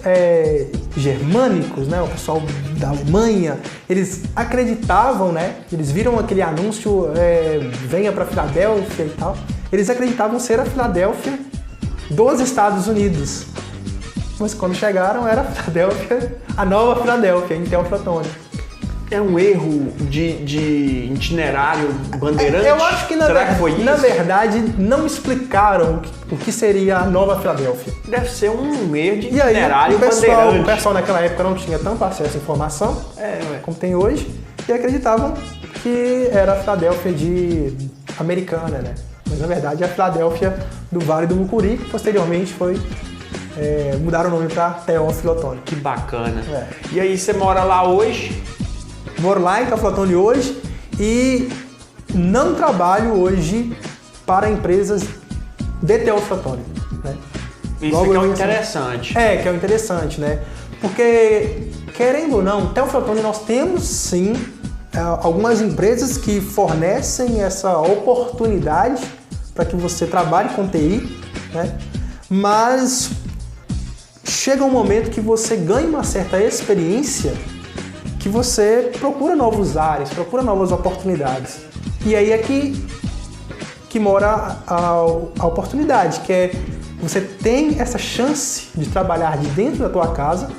germânicos, né, o pessoal da Alemanha, eles acreditavam, né, eles viram aquele anúncio, venha para Filadélfia e tal. Eles acreditavam ser a Filadélfia dos Estados Unidos. Mas quando chegaram era a Filadélfia, a nova Filadélfia, em Teófilo Otoni. É um erro de itinerário bandeirante? Eu acho que foi isso? Na verdade não explicaram o que seria a nova Filadélfia. Deve ser um erro de e aí, itinerário bandeirante. O pessoal naquela época não tinha tanto acesso à informação como tem hoje e acreditavam que era a Filadélfia americana, né? Mas na verdade é a Filadélfia do Vale do Mucuri, que posteriormente mudaram o nome para Teófilo Otoni. Que bacana. E aí você mora lá hoje? Moro lá em Teófilo Otoni hoje e não trabalho hoje para empresas de Teófilo Otoni, né? Isso que é o interessante. Que é o interessante, né? Porque, querendo ou não, Teófilo Otoni nós temos sim algumas empresas que fornecem essa oportunidade para que você trabalhe com TI, né? Mas chega um momento que você ganha uma certa experiência que você procura novos ares, procura novas oportunidades. E aí é que mora a oportunidade, que é você tem essa chance de trabalhar de dentro da tua casa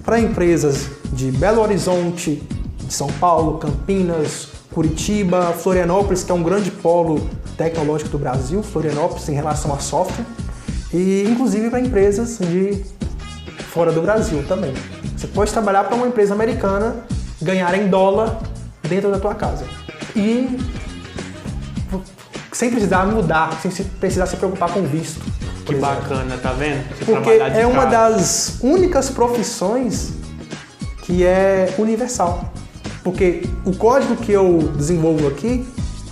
para empresas de Belo Horizonte, de São Paulo, Campinas, Curitiba, Florianópolis, que é um grande polo tecnológico do Brasil, Florianópolis em relação a software, e inclusive para empresas de fora do Brasil também. Você pode trabalhar para uma empresa americana, ganhar em dólar dentro da tua casa. E sem precisar mudar, sem precisar se preocupar com visto. Que bacana, tá vendo? Porque é uma das únicas profissões que é universal. Porque o código que eu desenvolvo aqui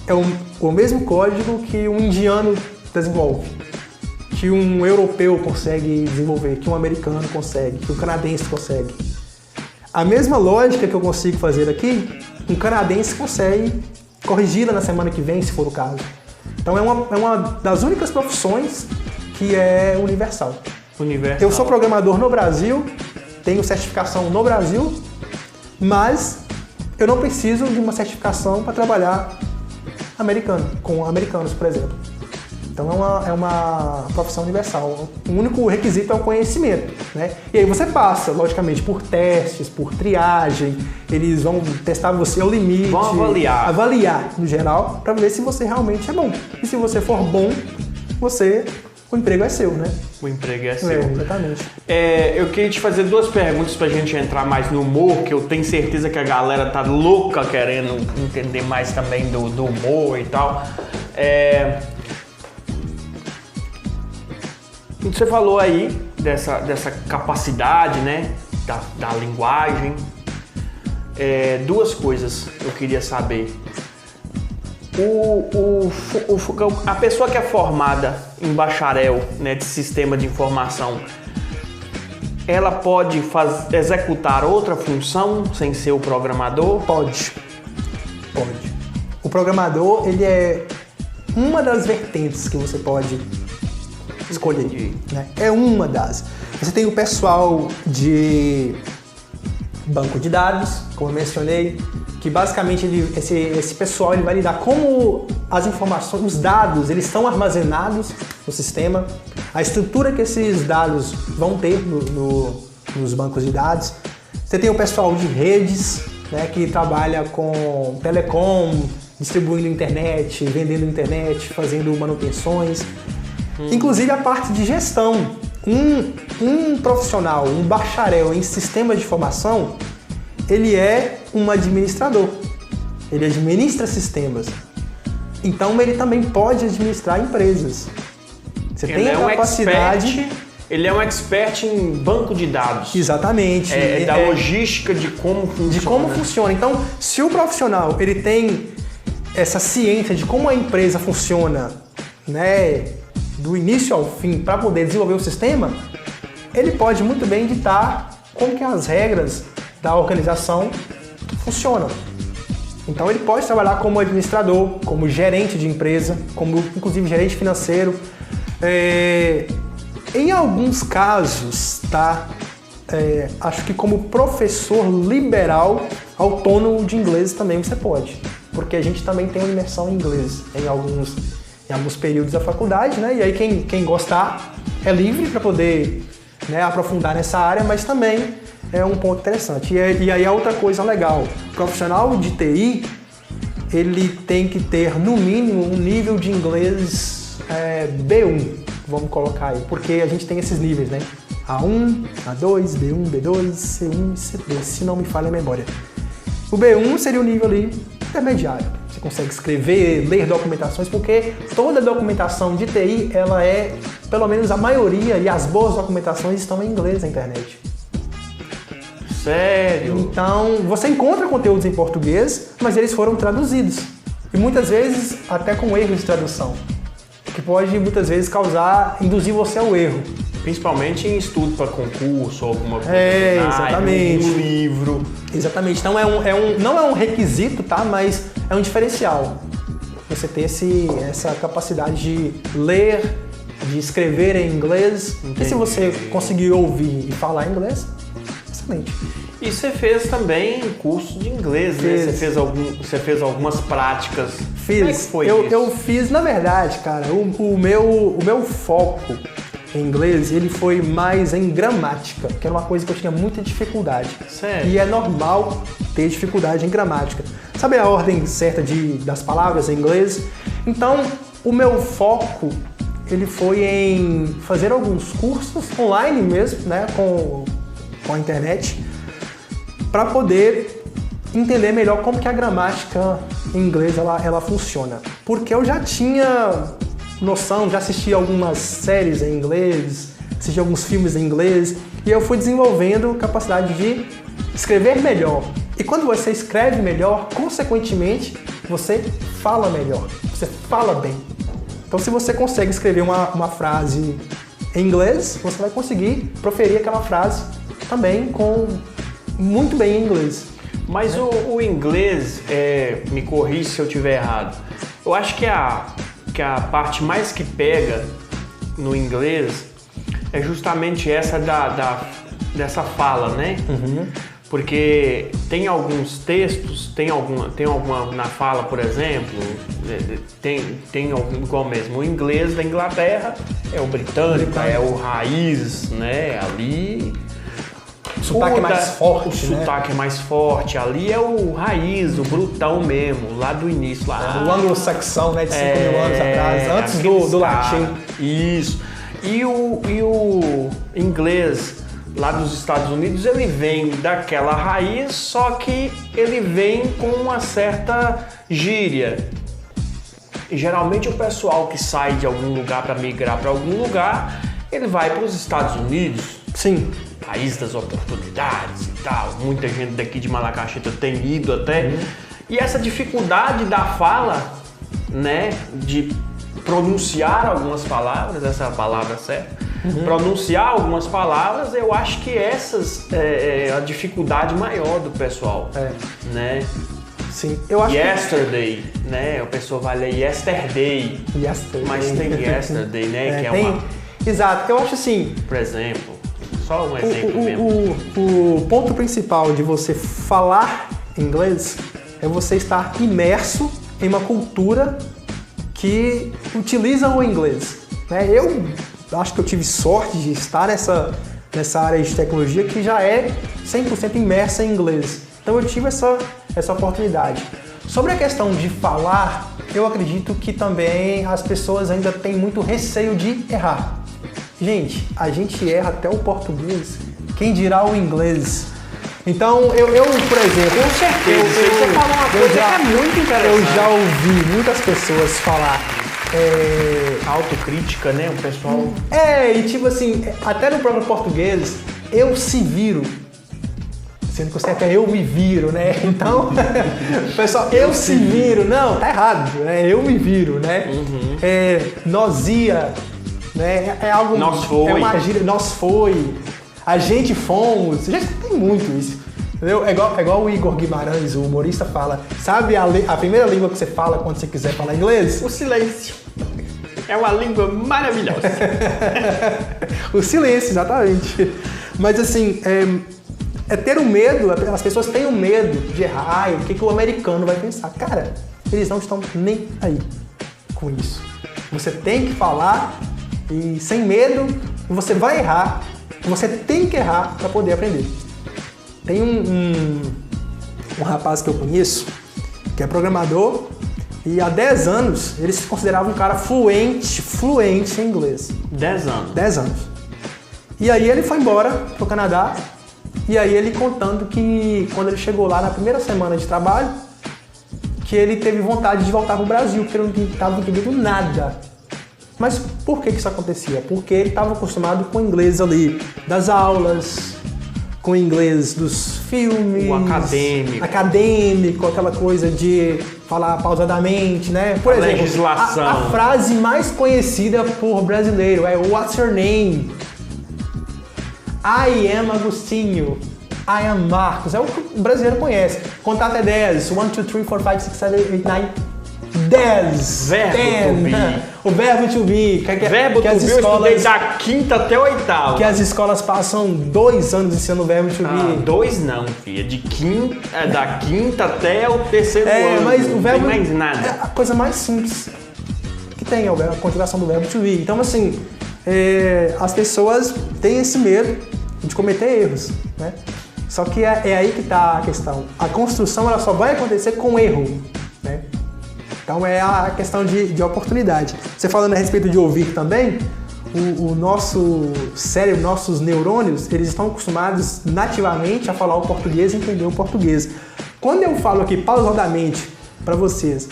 é o mesmo código que um indiano desenvolve, que um europeu consegue desenvolver, que um americano consegue, que um canadense consegue. A mesma lógica que eu consigo fazer aqui, um canadense consegue corrigi-la na semana que vem, se for o caso. Então é uma das únicas profissões que é universal. Eu sou programador no Brasil, tenho certificação no Brasil, mas eu não preciso de uma certificação para trabalhar com americanos, por exemplo. Então é uma profissão universal. O único requisito é o conhecimento, né? E aí você passa, logicamente, por testes, por triagem, eles vão testar você ao limite. Vão avaliar, no geral, para ver se você realmente é bom. E se você for bom, o emprego é seu, né? O emprego é seu. Exatamente. Eu queria te fazer 2 perguntas pra gente entrar mais no humor, que eu tenho certeza que a galera tá louca querendo entender mais também do humor e tal. Você falou aí dessa capacidade, né, da linguagem. 2 coisas eu queria saber. A pessoa que é formada em bacharel, né, de sistema de informação, ela pode executar outra função sem ser o programador? Pode. O programador, ele é uma das vertentes que você pode escolher, né? É uma das. Você tem o pessoal de banco de dados, como eu mencionei, que basicamente esse pessoal ele vai lidar como as informações, os dados, eles estão armazenados no sistema, a estrutura que esses dados vão ter nos bancos de dados. Você tem o pessoal de redes, né, que trabalha com telecom, distribuindo internet, vendendo internet, fazendo manutenções. Inclusive a parte de gestão. Um profissional, um bacharel em sistemas de informação, ele é um administrador. Ele administra sistemas. Então ele também pode administrar empresas. Você tem a capacidade... Ele é um expert em banco de dados. Exatamente. Da logística de como funciona. De como funciona. Então, se o profissional ele tem essa ciência de como a empresa funciona, né, do início ao fim, para poder desenvolver o sistema, ele pode muito bem ditar como que as regras da organização funcionam. Então ele pode trabalhar como administrador, como gerente de empresa, como inclusive gerente financeiro. Em alguns casos, tá? Acho que como professor liberal autônomo de inglês também você pode, porque a gente também tem uma imersão em inglês em alguns períodos da faculdade, né? E aí quem gostar é livre para poder, né, aprofundar nessa área, mas também é um ponto interessante. E aí a outra coisa legal, o profissional de TI, ele tem que ter no mínimo um nível de inglês B1, vamos colocar aí, porque a gente tem esses níveis, né? A1, A2, B1, B2, C1 e C2, se não me falha a memória. O B1 seria o nível ali intermediário. Você consegue escrever, ler documentações, porque toda documentação de TI, ela pelo menos a maioria, e as boas documentações estão em inglês na internet. Sério? Então, você encontra conteúdos em português, mas eles foram traduzidos. E muitas vezes até com erros de tradução, que pode muitas vezes induzir você ao erro. Principalmente em estudo para concurso, alguma coisa. Exatamente. Um livro. Exatamente. Então não é um requisito, tá? Mas é um diferencial. Você ter essa capacidade de ler, de escrever em inglês. Entendi. E se você conseguir ouvir e falar inglês, excelente. E você fez também curso de inglês, né? Você fez algumas práticas. Fiz. Como é que foi isso? Eu fiz, na verdade, cara, o meu foco em inglês, ele foi mais em gramática, que era uma coisa que eu tinha muita dificuldade. Sério? E é normal ter dificuldade em gramática. Sabe a ordem certa das palavras em inglês? Então, o meu foco, ele foi em fazer alguns cursos online mesmo, né, com a internet, para poder entender melhor como que a gramática em inglês ela funciona. Porque eu já tinha noção, já assisti algumas séries em inglês, assisti alguns filmes em inglês, e eu fui desenvolvendo capacidade de escrever melhor. E quando você escreve melhor, consequentemente, você fala melhor, você fala bem. Então, se você consegue escrever uma frase em inglês, você vai conseguir proferir aquela frase também com muito bem em inglês. Mas o inglês, me corrija se eu estiver errado, eu acho que a parte mais que pega no inglês é justamente essa dessa fala, né? Porque tem alguns textos, tem alguma na fala, por exemplo, tem algum igual mesmo. O inglês da Inglaterra é o britânico, é o raiz, né? Ali o sotaque é mais forte, o sotaque é mais forte. Ali é o raiz, o brutão mesmo, lá do início. Lá, o anglo-saxão, né? De 5 mil anos atrás, antes do latim. Isso. E o inglês lá dos Estados Unidos, ele vem daquela raiz, só que ele vem com uma certa gíria. E geralmente o pessoal que sai de algum lugar para migrar para algum lugar, ele vai para os Estados Unidos. Sim. País das oportunidades e tal. Muita gente daqui de Malacaxita tem ido até. E essa dificuldade da fala, né, de pronunciar algumas palavras, essa é a palavra certa, pronunciar algumas palavras, eu acho que essas é a dificuldade maior do pessoal, né? Sim, eu acho yesterday, né? O pessoal vai ler yesterday, mas tem yesterday, né? Que é uma... Exato, eu acho assim... Por exemplo, só um exemplo mesmo. O ponto principal de você falar inglês é você estar imerso em uma cultura que utiliza o inglês, né? Eu acho que eu tive sorte de estar nessa área de tecnologia que já é 100% imersa em inglês. Então eu tive essa oportunidade. Sobre a questão de falar, eu acredito que também as pessoas ainda têm muito receio de errar. Gente, a gente erra até o português, quem dirá o inglês? Então, eu por exemplo... Com certeza, você falou uma coisa que é muito interessante. Eu já ouvi muitas pessoas falar... autocrítica, né? O pessoal... E tipo assim, até no próprio português, eu se viro. Sendo que o certo é eu me viro, né? Então, pessoal, eu se viro. Não, tá errado, né? Eu me viro, né? Nós ia, né? É algo... Nós foi. É uma gíria, nós foi. A gente fomos. Gente, tem muito isso. Entendeu? É igual o Igor Guimarães, o humorista, fala. Sabe a primeira língua que você fala quando você quiser falar inglês? O silêncio. É uma língua maravilhosa. O silêncio, exatamente. Mas assim, é ter o medo, as pessoas têm o medo de errar, o que o americano vai pensar. Cara, eles não estão nem aí com isso. Você tem que falar e sem medo, você vai errar, você tem que errar para poder aprender. Tem um rapaz que eu conheço, que é programador, e há 10 anos ele se considerava um cara fluente em inglês. 10 anos? 10 anos. E aí ele foi embora pro Canadá, e aí ele contando que quando ele chegou lá na primeira semana de trabalho, que ele teve vontade de voltar pro Brasil, porque ele não estava entendendo nada. Mas por que isso acontecia? Porque ele estava acostumado com o inglês ali das aulas, com o inglês dos filmes. O acadêmico, aquela coisa de falar pausadamente, né? Por exemplo, legislação. A frase mais conhecida por brasileiro é What's your name? I am Agostinho. I am Marcos. É o que o brasileiro conhece. Contar até 10. 1, 2, 3, 4, 5, 6, 7, 8, 9, 10. Verbo to be. O verbo to be. Verbo to be, eu estudei da quinta até a oitava. Que as escolas passam 2 anos ensinando o verbo to be. 2 não, filha. Da quinta até o terceiro ano. Mas o verbo não tem mais nada. É a coisa mais simples que tem, a conjugação do verbo to be. Então, assim, as pessoas têm esse medo de cometer erros, né? Só que é aí que está a questão. A construção ela só vai acontecer com erro, né? Então é a questão de oportunidade. Você falando a respeito de ouvir também, o nosso cérebro, nossos neurônios, eles estão acostumados nativamente a falar o português e entender o português. Quando eu falo aqui pausadamente para vocês,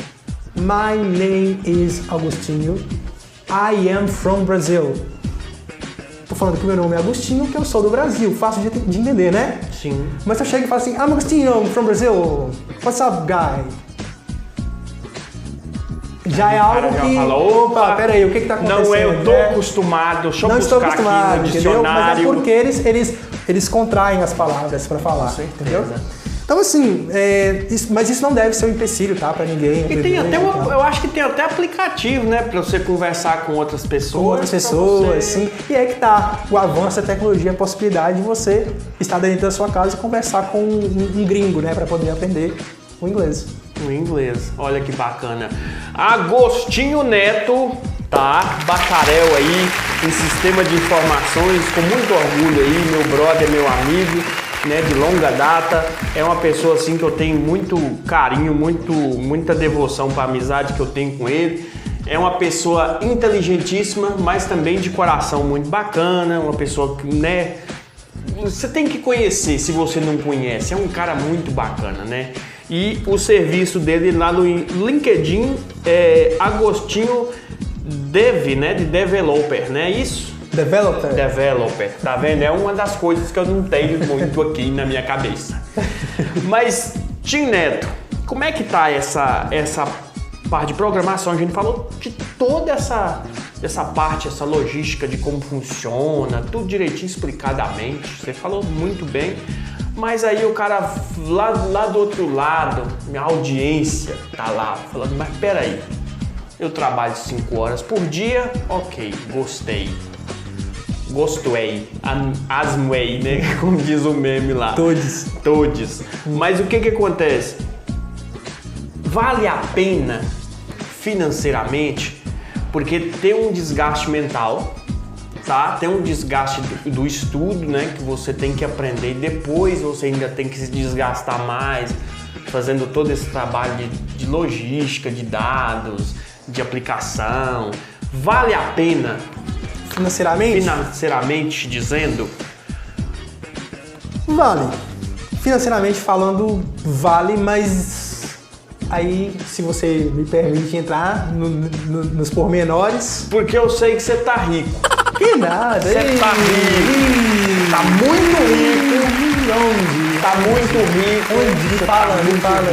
my name is Agostinho, I am from Brazil. Tô falando que meu nome é Agostinho, que eu sou do Brasil, fácil de entender, né? Sim. Mas se eu chego e falo assim, I'm Agostinho, I'm from Brazil, what's up, guy? já é algo que... Opa, peraí, o que tá acontecendo? Não, eu tô acostumado, deixa eu não buscar estou acostumado, aqui no entendeu? Mas dicionário. é porque eles contraem as palavras para falar, entendeu? Então, assim, mas isso não deve ser um empecilho, tá? Pra ninguém. E tem até eu acho que tem até aplicativo, né? Pra você conversar com outras pessoas. Com outras pessoas, sim. E é que tá o avanço da tecnologia, a possibilidade de você estar dentro da sua casa e conversar com um gringo, né? Pra poder aprender o inglês. O inglês, olha que bacana. Agostinho Neto, tá? Bacharel aí em Sistema de Informações, com muito orgulho aí, meu brother, meu amigo, né, de longa data. É uma pessoa assim que eu tenho muito carinho, muita devoção para a amizade que eu tenho com ele. É uma pessoa inteligentíssima, mas também de coração muito bacana, uma pessoa que, né, você tem que conhecer se você não conhece. É um cara muito bacana, né? E o serviço dele lá no LinkedIn é Agostinho Dev, né? De developer, né? Isso? Developer, tá vendo? É uma das coisas que eu não tenho muito aqui na minha cabeça. Mas, Tim Neto, como é que tá essa parte de programação? A gente falou de toda essa parte, essa logística de como funciona, tudo direitinho, explicadamente. Você falou muito bem. Mas aí o cara lá do outro lado, minha audiência tá lá falando, mas peraí, eu trabalho 5 horas por dia, ok, gostei, asmei, né, como diz o meme lá. Todes. Mas o que acontece? Vale a pena financeiramente, porque tem um desgaste mental, tá? Tem um desgaste do estudo, né? Que você tem que aprender e depois você ainda tem que se desgastar mais fazendo todo esse trabalho de logística, de dados, de aplicação. Vale a pena? Financeiramente dizendo? Vale. Financeiramente falando, vale, mas aí, se você me permite entrar nos pormenores... Porque eu sei que você tá rico. Que nada, você tá rico. Tá muito rico. Onde? Tá muito rico. Onde? Me fala.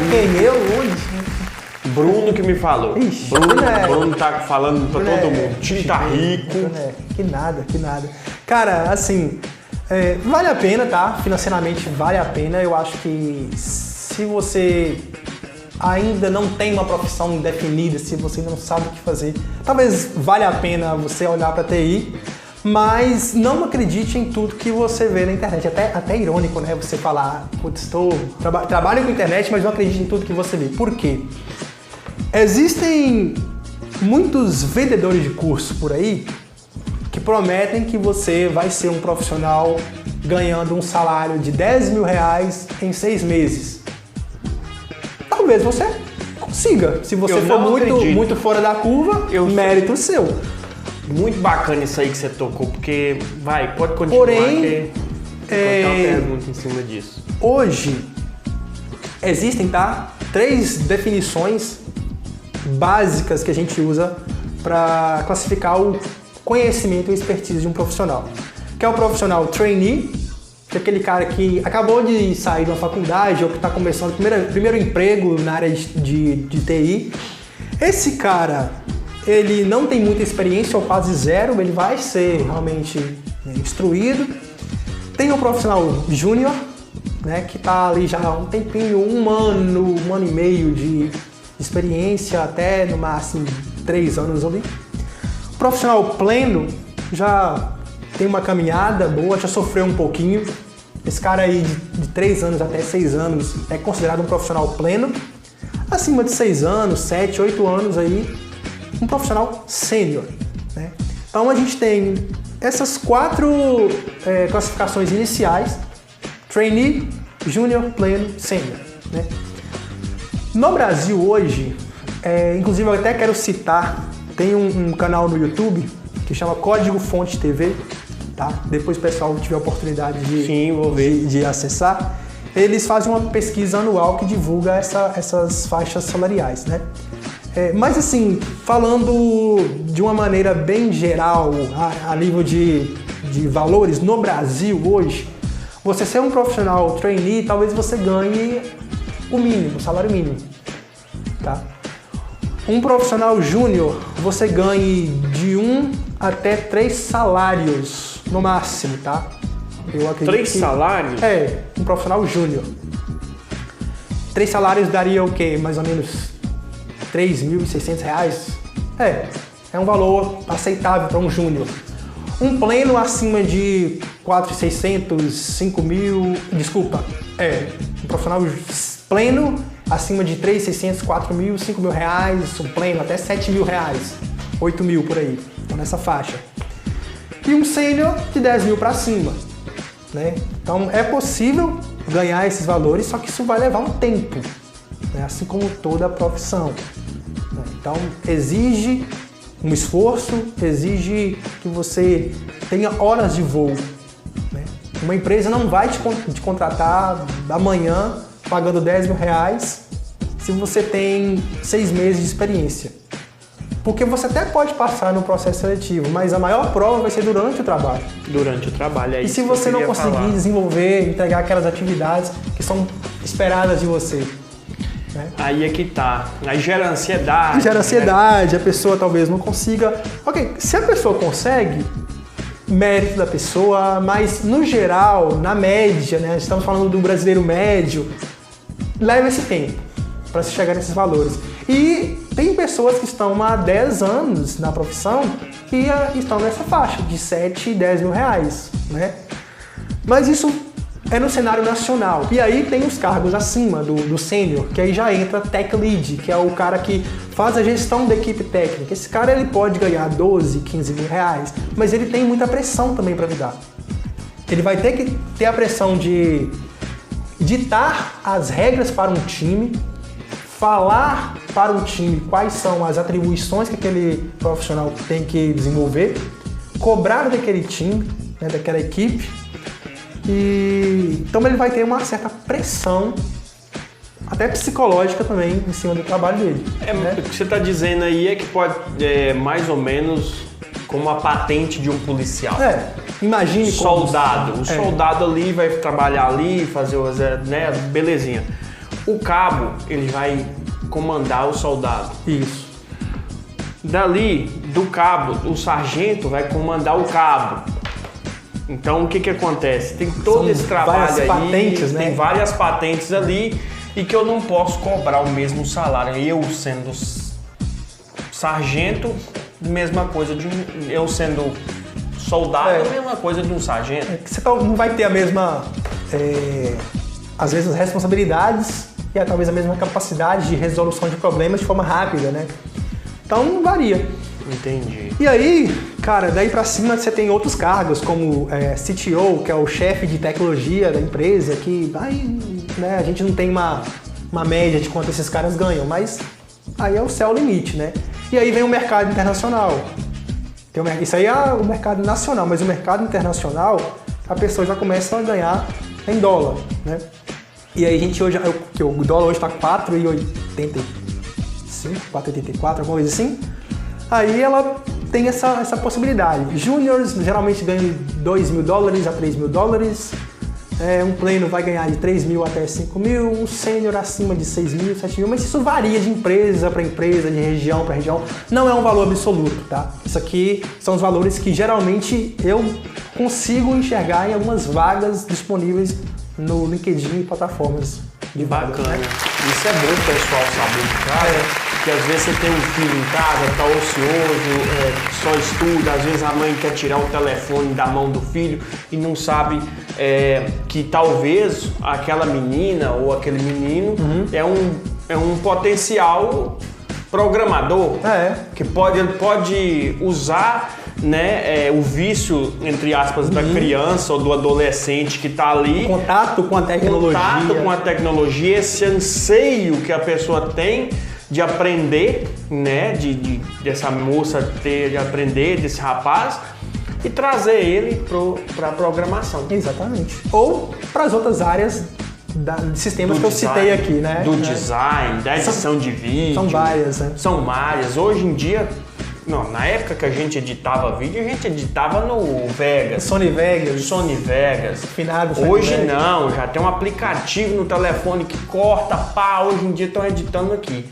Quem? Eu? Onde? Bruno que me falou. Ixi, Bruno tá falando pra todo mundo. O time tá rico. Que nada. Cara, assim, vale a pena, tá? Financeiramente vale a pena. Eu acho que se você ainda não tem uma profissão definida, se você não sabe o que fazer, talvez valha a pena você olhar para TI, mas não acredite em tudo que você vê na internet. Até irônico, né? Você falar, putz, trabalho com internet, mas não acredite em tudo que você vê. Por quê? Existem muitos vendedores de curso por aí que prometem que você vai ser um profissional ganhando um salário de 10 mil reais em 6 meses. Talvez você consiga. Se você for muito fora da curva, mérito seu. Muito bacana isso aí que você tocou, porque pode continuar. Porém, tem uma pergunta em cima disso. Hoje existem, 3 definições básicas que a gente usa para classificar o conhecimento e expertise de um profissional. Que é o profissional trainee, que é aquele cara que acabou de sair de uma faculdade ou que está começando o primeiro emprego na área de TI. Esse cara, ele não tem muita experiência ou quase zero, ele vai ser realmente instruído. Tem o profissional júnior, né, que está ali já há um tempinho, um ano e meio de experiência, até no máximo 3 anos ali. O profissional pleno já tem uma caminhada boa, já sofreu um pouquinho. Esse cara aí de 3 anos até 6 anos é considerado um profissional pleno. Acima de 6 anos, 7, 8 anos aí, um profissional sênior, né? Então a gente tem essas 4 classificações iniciais: trainee, júnior, pleno, sênior, né? No Brasil hoje, inclusive eu até quero citar, tem um canal no YouTube que chama Código Fonte TV, tá? Depois o pessoal tiver a oportunidade de acessar. Eles fazem uma pesquisa anual que divulga essas faixas salariais, né? Mas assim, falando de uma maneira bem geral, a nível de valores, no Brasil hoje, você ser um profissional trainee, talvez você ganhe o mínimo, o salário mínimo, tá? um profissional júnior, você ganhe de 1 até 3 salários no máximo, tá? Eu acredito 3 salários? É, um profissional júnior. 3 salários daria o quê? Mais ou menos R$3.600? É um valor aceitável para um júnior. Um pleno acima de 4.600, 5.000, desculpa, um profissional pleno acima de 3.600, 4.000, 5.000 reais, um pleno até 7.000 reais, 8.000 por aí, então nessa faixa. E um sênior de 10.000 para cima, né? Então é possível ganhar esses valores, só que isso vai levar um tempo, né? Assim como toda a profissão, né? Então exige um esforço, exige que você tenha horas de voo, né? Uma empresa não vai te contratar amanhã pagando 10.000 reais se você tem 6 meses de experiência. Porque você até pode passar no processo seletivo, mas a maior prova vai ser durante o trabalho. Durante o trabalho, é E isso se que você eu não queria conseguir falar. desenvolver, entregar aquelas atividades que são esperadas de você, né? Aí é que tá. Aí gera ansiedade. Gera ansiedade, a pessoa talvez não consiga. Ok, se a pessoa consegue, mérito da pessoa, mas no geral, na média, né? Estamos falando do brasileiro médio, leva esse tempo para se chegar nesses valores. E tem pessoas que estão há 10 anos na profissão que estão nessa faixa de 7 e 10 mil reais, né? Mas isso é no cenário nacional. E aí tem os cargos acima do sênior, que aí já entra tech lead, que é o cara que faz a gestão da equipe técnica. Esse cara ele pode ganhar 12, 15 mil reais, mas ele tem muita pressão também para lidar. Ele vai ter que ter a pressão de ditar as regras para um time, falar para o time quais são as atribuições que aquele profissional tem que desenvolver, cobrar daquele time, né, daquela equipe. E então ele vai ter uma certa pressão, até psicológica também, em cima do trabalho dele. Né? O que você está dizendo aí é que pode, mais ou menos, como a patente de um policial. Imagine soldado. O soldado ali vai trabalhar ali, fazer né, belezinha. O cabo, ele vai comandar o soldado. Isso. Dali, do cabo, o sargento vai comandar o cabo. Então, o que acontece? Tem todo esse trabalho aí, patentes, né? Tem várias patentes ali e que eu não posso cobrar o mesmo salário. Eu sendo sargento, mesma coisa de eu sendo soldado, mesma coisa de um sargento. Você não vai ter a mesma, às vezes, responsabilidades e talvez a mesma capacidade de resolução de problemas de forma rápida, né? Então, varia. Entendi. E aí, cara, daí pra cima você tem outros cargos, como CTO, que é o chefe de tecnologia da empresa, que aí, né, a gente não tem uma média de quanto esses caras ganham, mas aí é o céu limite, né? E aí vem o mercado internacional. Isso aí é o mercado nacional, mas o mercado internacional, a pessoa já começa a ganhar em dólar, né? E aí a gente hoje, o dólar hoje tá 4,85, 4,84, alguma coisa assim. Aí ela tem essa possibilidade. Júniors geralmente ganham $2.000 a $3.000. Um pleno vai ganhar de 3.000 até 5.000. Um sênior acima de 6.000, 7.000. Mas isso varia de empresa para empresa, de região para região. Não é um valor absoluto, tá? Isso aqui são os valores que geralmente eu consigo enxergar em algumas vagas disponíveis no LinkedIn e plataformas de vagas. Bacana. Isso é bom o pessoal saber de cara. Porque às vezes você tem um filho em casa, tá ocioso, só estuda, às vezes a mãe quer tirar o telefone da mão do filho e não sabe que talvez aquela menina ou aquele menino é um potencial programador que ele pode usar, né, o vício, entre aspas, da criança ou do adolescente que está ali. Contato com a tecnologia. Esse anseio que a pessoa tem de aprender, né, dessa moça de aprender, desse rapaz, e trazer ele para a programação. Exatamente. Ou para as outras áreas de sistemas que eu citei aqui, né? Do design, da edição de vídeo. São várias, né? São várias. Hoje em dia, na época que a gente editava vídeo, a gente editava no Vegas. Sony Vegas. Finado hoje Vegas. Não, já tem um aplicativo no telefone que corta, hoje em dia estão editando aqui.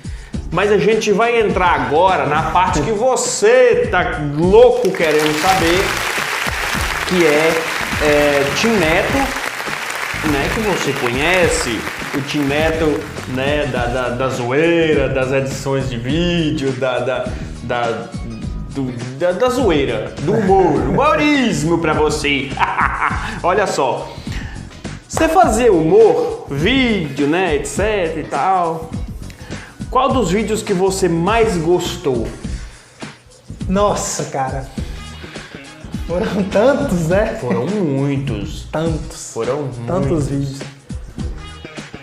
Mas a gente vai entrar agora na parte que você tá louco querendo saber, que é Tim Neto, né, que você conhece, o Tim Neto, né, da zoeira, das edições de vídeo, da zoeira, do humorismo pra você. Olha só, você fazer humor, vídeo, né, etc e tal, qual dos vídeos que você mais gostou? Nossa, cara. Foram tantos, né? Foram muitos. Tantos vídeos.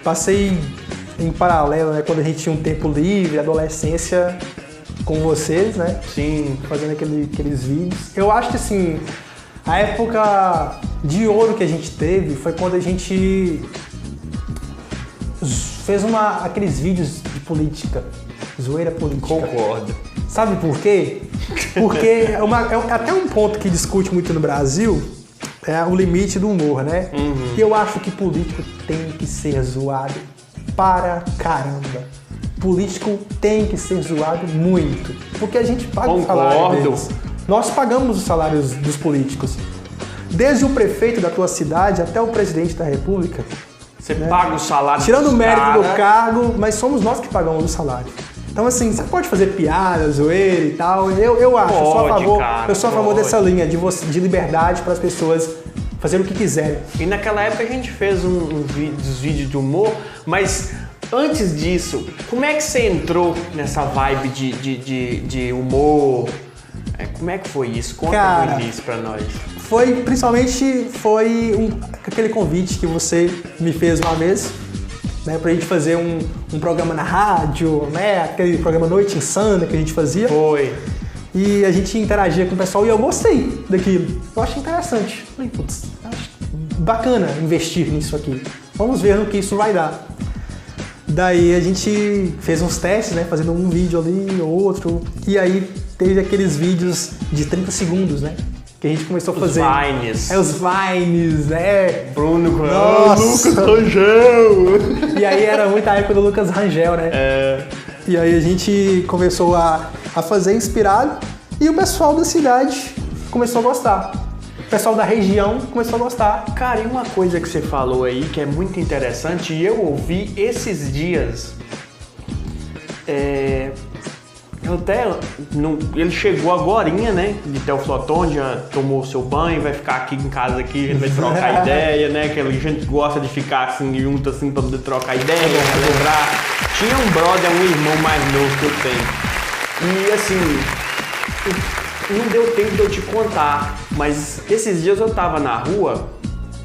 Passei em paralelo, né? Quando a gente tinha um tempo livre, adolescência, com vocês, né? Sim. Fazendo aqueles vídeos. Eu acho que, assim, a época de ouro que a gente teve foi quando a gente fez aqueles vídeos de política, zoeira política. Concordo. Sabe por quê? Porque até um ponto que discute muito no Brasil é o limite do humor, né? Uhum. E eu acho que político tem que ser zoado para caramba. Político tem que ser zoado muito, porque a gente paga o salário deles. Nós pagamos os salários dos políticos. Desde o prefeito da tua cidade até o presidente da república. Você paga o salário. Tirando o mérito do cargo, mas somos nós que pagamos o salário. Então, assim, você pode fazer piada, zoeira e tal. Eu acho, eu sou a favor dessa linha de liberdade para as pessoas fazerem o que quiserem. E naquela época a gente fez uns vídeos de humor, mas antes disso, como é que você entrou nessa vibe de humor? Como é que foi isso? Conta isso pra nós. Principalmente aquele convite que você me fez uma vez, né, pra gente fazer um programa na rádio, né, aquele programa Noite Insana que a gente fazia. Foi. E a gente interagia com o pessoal e eu gostei daquilo. Eu achei interessante. Falei, putz, acho bacana investir nisso aqui. Vamos ver no que isso vai dar. Daí a gente fez uns testes, né, fazendo um vídeo ali ou outro. E aí teve aqueles vídeos de 30 segundos, né? Que a gente começou a fazer. Os Vines, né? Bruno, Lucas Rangel. E aí era muita época do Lucas Rangel, né? E aí a gente começou a fazer inspirado e o pessoal da cidade começou a gostar. O pessoal da região começou a gostar. Cara, e uma coisa que você falou aí que é muito interessante e eu ouvi esses dias. Ele chegou agorinha, né, de Teoflotone, já tomou seu banho, vai ficar aqui em casa aqui, a gente vai trocar ideia, né, que a gente gosta de ficar assim junto assim pra poder trocar ideia, relembrar. Tinha um brother, um irmão mais novo que eu tenho. E assim, não deu tempo de eu te contar, mas esses dias eu tava na rua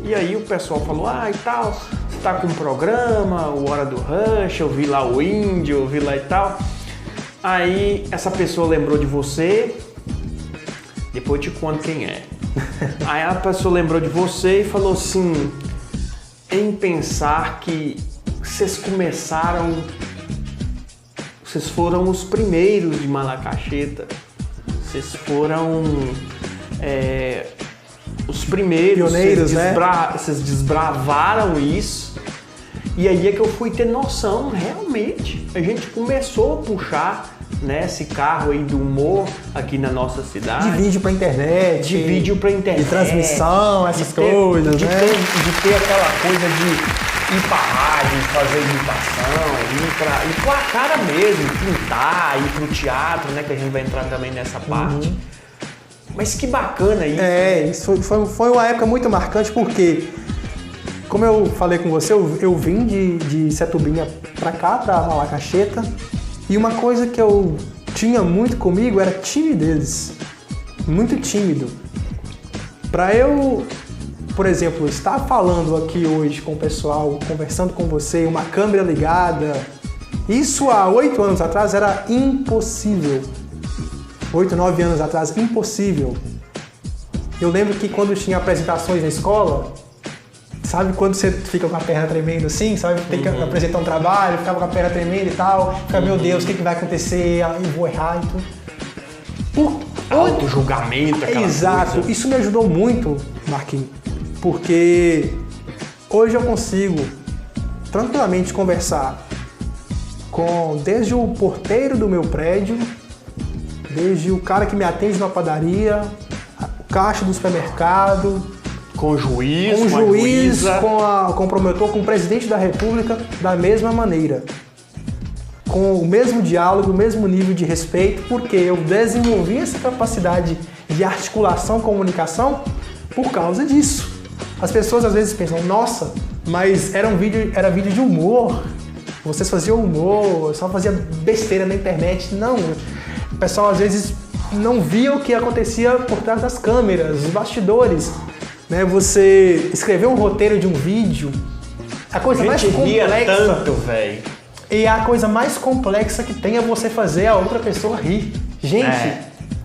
e aí o pessoal falou, e tal, você tá com um programa, o Hora do Rush, eu vi lá o Índio, eu vi lá e tal. Aí essa pessoa lembrou de você, depois eu te conto quem é. Aí a pessoa lembrou de você e falou assim, em pensar que vocês foram os primeiros de Malacacheta, vocês foram os primeiros, pioneiros, né? Vocês desbravaram isso. E aí é que eu fui ter noção, realmente. A gente começou a puxar, né, esse carro aí do humor aqui na nossa cidade. De vídeo pra internet. De transmissão, essas coisas, né? De ter aquela coisa de ir pra rádio, fazer imitação, ir com a cara mesmo, pintar, ir pro teatro, né, que a gente vai entrar também nessa parte. Uhum. Mas que bacana isso. Isso foi uma época muito marcante porque... Como eu falei com você, eu vim de Setubinha pra cá, pra Malacacheta, e uma coisa que eu tinha muito comigo era timidez. Muito tímido. Pra eu, por exemplo, estar falando aqui hoje com o pessoal, conversando com você, uma câmera ligada, isso há 8 anos atrás era impossível. 8, 9 anos atrás, impossível. Eu lembro que quando tinha apresentações na escola, sabe quando você fica com a perna tremendo assim, sabe? Tem que apresentar um trabalho, ficava com a perna tremendo e tal. Fica, meu Deus, o que vai acontecer? Eu vou errar e tudo. Auto-julgamento, aquela Exato. coisa. Isso me ajudou muito, Marquinhos, porque hoje eu consigo tranquilamente conversar desde o porteiro do meu prédio, desde o cara que me atende na padaria, o caixa do supermercado, com o juiz, com o juiz, juíza. com o promotor, com o presidente da República, da mesma maneira. Com o mesmo diálogo, o mesmo nível de respeito, porque eu desenvolvi essa capacidade de articulação, comunicação, por causa disso. As pessoas às vezes pensam, nossa, mas era vídeo de humor, vocês faziam humor, só fazia besteira na internet. Não, o pessoal às vezes não via o que acontecia por trás das câmeras, os bastidores. Né? Você escrever um roteiro de um vídeo, a coisa mais complexa... ria tanto, velho. E a coisa mais complexa que tem é você fazer a outra pessoa rir. Gente,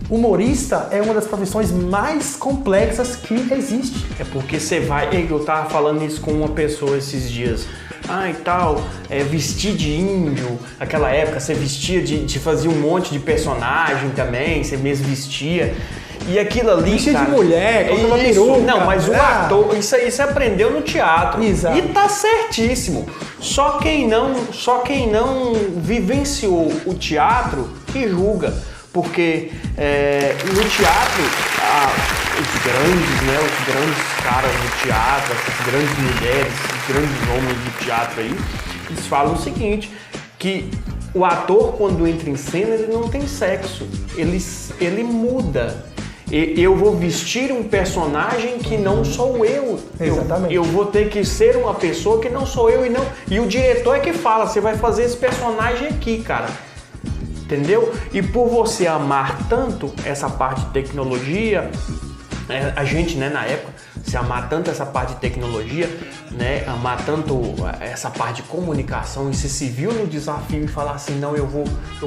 humorista é uma das profissões mais complexas que existe. É porque você vai... Eu tava falando isso com uma pessoa esses dias. E tal, vestir de índio. Aquela época você vestia de fazia um monte de personagem também, você mesmo vestia. E aquilo ali, vestia cara, de mulher, com uma peruca. Não, mas o ator, isso aí você aprendeu no teatro. Exato. E tá certíssimo. Só quem não vivenciou o teatro que julga. Porque no teatro, os grandes caras do teatro, essas grandes mulheres, os grandes homens do teatro aí, eles falam o seguinte, que o ator, quando entra em cena, ele não tem sexo, ele muda. Eu vou vestir um personagem que não sou eu. Exatamente. Eu vou ter que ser uma pessoa que não sou eu e o diretor é que fala, você vai fazer esse personagem aqui, cara. Entendeu? E por você amar tanto essa parte de tecnologia, a gente, né, na época, se amar tanto essa parte de tecnologia, né, amar tanto essa parte de comunicação, e você se viu no desafio e falar assim, não, eu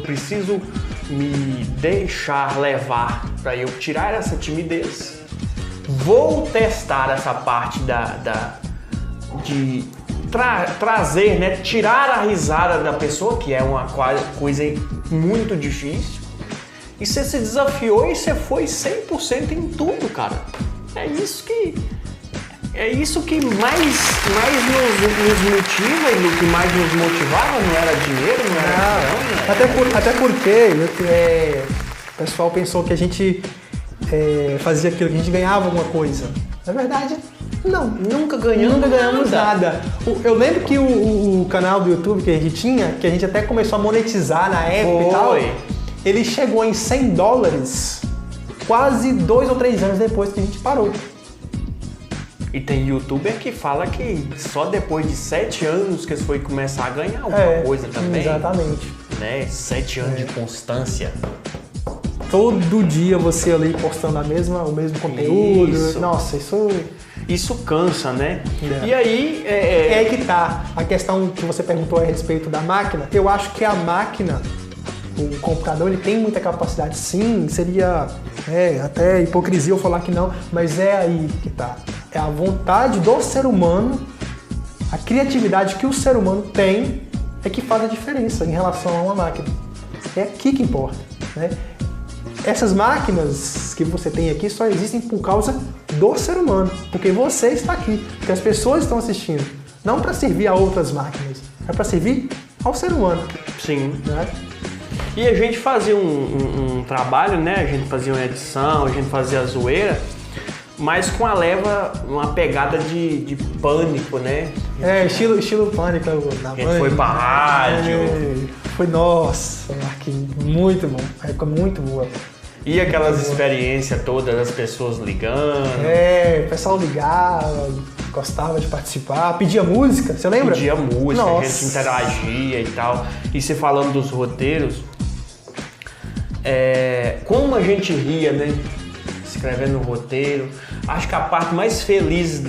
preciso me deixar levar para eu tirar essa timidez, vou testar essa parte de trazer, né, tirar a risada da pessoa, que é uma coisa muito difícil, e você se desafiou e você foi 100% em tudo, cara. É isso que mais nos motiva e o que mais nos motivava não era dinheiro, não era grana. Até porque o pessoal pensou que a gente fazia aquilo, que a gente ganhava alguma coisa. Na verdade, não. Nunca ganhamos nada. Eu lembro que o canal do YouTube que a gente tinha, que a gente até começou a monetizar na época e tal, ele chegou em $100 quase 2 ou 3 anos depois que a gente parou. E tem youtuber que fala que só depois de 7 anos que eles foi começar a ganhar alguma coisa também. Exatamente. Né? 7 anos de constância. Todo dia você ali postando o mesmo conteúdo. Isso. Nossa, isso cansa, né? E aí... É aí que tá. A questão que você perguntou a respeito da máquina, eu acho que a máquina, o computador, ele tem muita capacidade. Sim, seria até hipocrisia eu falar que não, mas é aí que tá. É a vontade do ser humano, a criatividade que o ser humano tem é que faz a diferença em relação a uma máquina. É aqui que importa, né? Essas máquinas que você tem aqui só existem por causa do ser humano, porque você está aqui, porque as pessoas estão assistindo, não para servir a outras máquinas, é para servir ao ser humano. Sim. Né? E a gente fazia um trabalho, né? A gente fazia uma edição, a gente fazia a zoeira, mas com uma pegada de pânico, né? Estilo pânico. A gente foi pra rádio. Foi, nossa, Marquinhos, muito bom. A época muito boa. E aquelas experiências todas das pessoas ligando. O pessoal ligava, gostava de participar, pedia música, você lembra? Pedia música, nossa. A gente interagia e tal. E você falando dos roteiros, como a gente ria, né? Escrevendo o roteiro. Acho que a parte mais feliz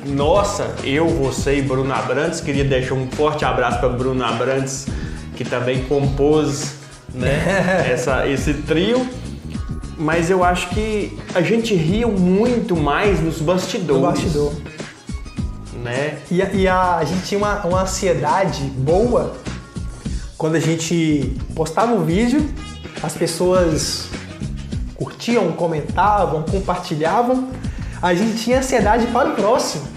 nossa, eu, você e Bruno Abrantes, queria deixar um forte abraço para Bruno Abrantes, que também compôs, né, esse trio. Mas eu acho que a gente ria muito mais nos bastidores. No bastidor. Né? E a gente tinha uma ansiedade boa quando a gente postava um vídeo, as pessoas curtiam, comentavam, compartilhavam, a gente tinha ansiedade para o próximo.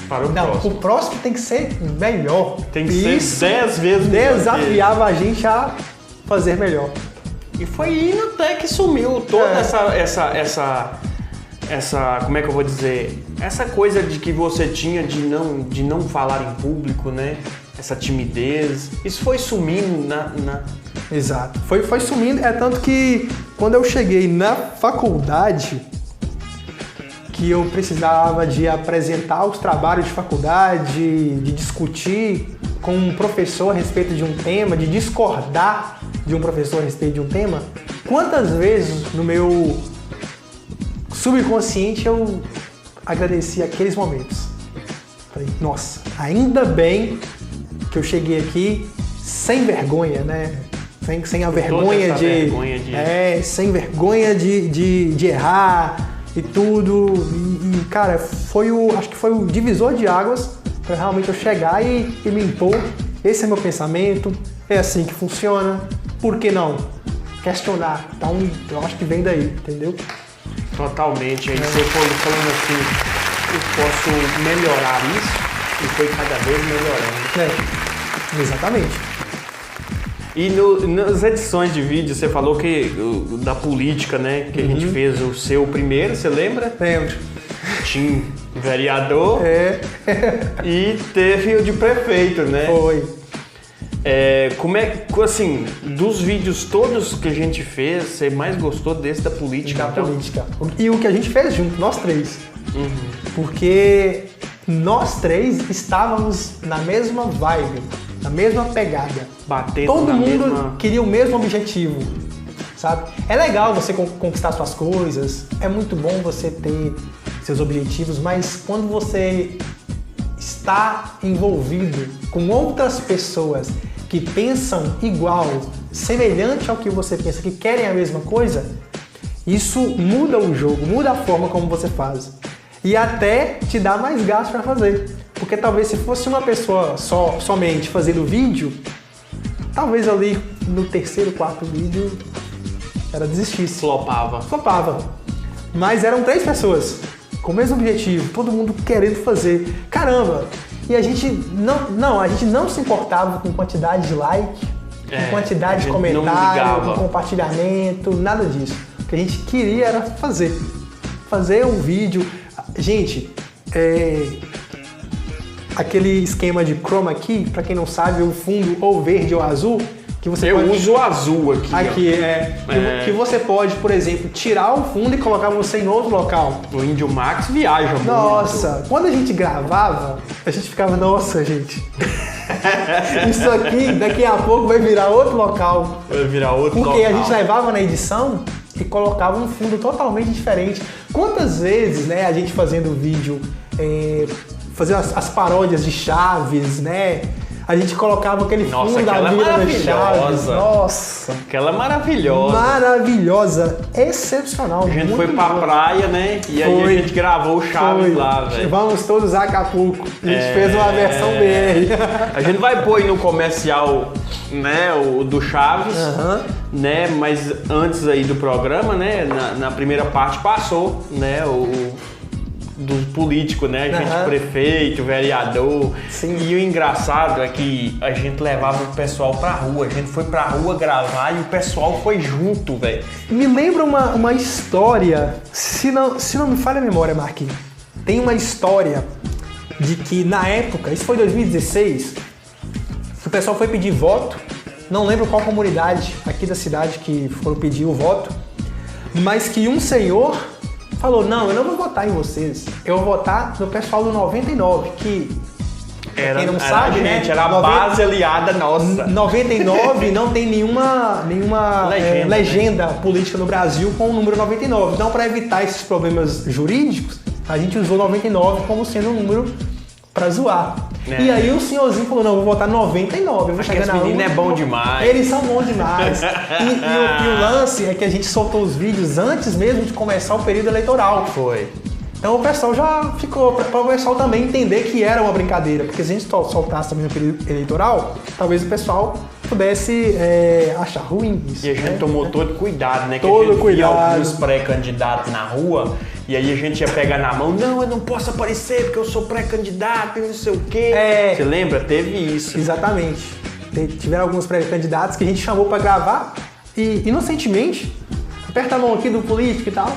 Para o Não, próximo. o próximo tem que ser melhor. Tem que ser 10 vezes melhor. Desafiava a gente a fazer melhor. E foi indo até que sumiu toda essa, como é que eu vou dizer? Essa coisa de que você tinha de não falar em público, né? Essa timidez. Isso foi sumindo Exato. Foi sumindo. É tanto que quando eu cheguei na faculdade, que eu precisava de apresentar os trabalhos de faculdade, de discutir com um professor a respeito de um tema, de discordar de um professor a respeito de um tema, quantas vezes no meu subconsciente eu agradeci aqueles momentos. Falei, nossa, ainda bem que eu cheguei aqui sem vergonha, né? Sem a vergonha sem vergonha de errar e tudo. E cara, acho que foi o divisor de águas para realmente eu chegar e me impor. Esse é meu pensamento, é assim que funciona. Por que não? Questionar. Então, eu acho que vem daí, entendeu? Totalmente. Aí você foi falando assim, eu posso melhorar isso, e foi cada vez melhorando. Exatamente. E nas edições de vídeo, você falou que da política, né? Que a gente fez o seu primeiro, você lembra? Lembro. Tinha vereador e teve o de prefeito, né? Foi. Como é, assim, dos vídeos todos que a gente fez, você mais gostou desse da política? Da política. E o que a gente fez junto, nós três. Porque nós três estávamos na mesma vibe, na mesma pegada. Batendo Todo na mundo mesma... queria o mesmo objetivo, sabe? É legal você conquistar suas coisas, é muito bom você ter seus objetivos, mas quando você está envolvido com outras pessoas que pensam igual, semelhante ao que você pensa, que querem a mesma coisa, isso muda o jogo, muda a forma como você faz. E até te dá mais gasto para fazer. Porque talvez se fosse uma pessoa somente fazendo vídeo, talvez ali no terceiro, quarto vídeo, ela desistisse. Flopava. Mas eram 3 pessoas com o mesmo objetivo, todo mundo querendo fazer. Caramba! E a gente não se importava com quantidade de like, com quantidade de comentário, com compartilhamento, nada disso. O que a gente queria era fazer um vídeo. Gente, aquele esquema de chroma key, para quem não sabe, o fundo ou verde ou azul, que você uso o azul aqui. Que você pode, por exemplo, tirar o fundo e colocar você em outro local. O Índio Max viaja muito. Nossa, quando a gente gravava, a gente ficava, nossa, gente, isso aqui daqui a pouco vai virar outro local. Porque a gente levava na edição e colocava um fundo totalmente diferente. Quantas vezes, né, a gente fazendo vídeo, fazendo as paródias de Chaves, né? A gente colocava aquele fundo da vida das Chaves. Nossa! Aquela maravilhosa. Maravilhosa. Excepcional. A gente foi pra praia, né? E aí a gente gravou o Chaves lá, velho. Vamos todos a Acapulco. A gente fez uma versão BR. A gente vai pôr aí no comercial, né, o do Chaves, né? Mas antes aí do programa, né? Na primeira parte passou, né? Do político, né? A gente prefeito, vereador. Sim. E o engraçado é que a gente levava o pessoal pra rua. A gente foi pra rua gravar e o pessoal foi junto, velho. Me lembra uma história, se não me falha a memória, Marquinhos, tem uma história de que na época, isso foi 2016, o pessoal foi pedir voto, não lembro qual comunidade aqui da cidade que foram pedir o voto, mas que um senhor falou, não, eu não vou votar em vocês, eu vou votar no pessoal do 99, que quem não sabe, né? Era a base aliada nossa. 99 não tem nenhuma legenda política no Brasil com o número 99. Então, para evitar esses problemas jurídicos, a gente usou 99 como sendo um número para zoar. E aí o senhorzinho falou, não, eu vou votar 99. Eu vou chegar na urna. Esse menino é bom demais. Eles são bons demais. e o lance é que a gente soltou os vídeos antes mesmo de começar o período eleitoral. Foi. Então o pessoal já ficou, para o pessoal também entender que era uma brincadeira, porque se a gente soltasse também no período eleitoral, talvez o pessoal pudesse achar ruim isso. E a gente tomou todo cuidado, né? Todo que a gente cuidado. via alguns pré-candidatos na rua e aí a gente ia pegar na mão, não, eu não posso aparecer porque eu sou pré-candidato e não sei o quê. Você lembra? Teve isso. Exatamente. Tiveram alguns pré-candidatos que a gente chamou para gravar e, inocentemente, aperta a mão aqui do político e tal,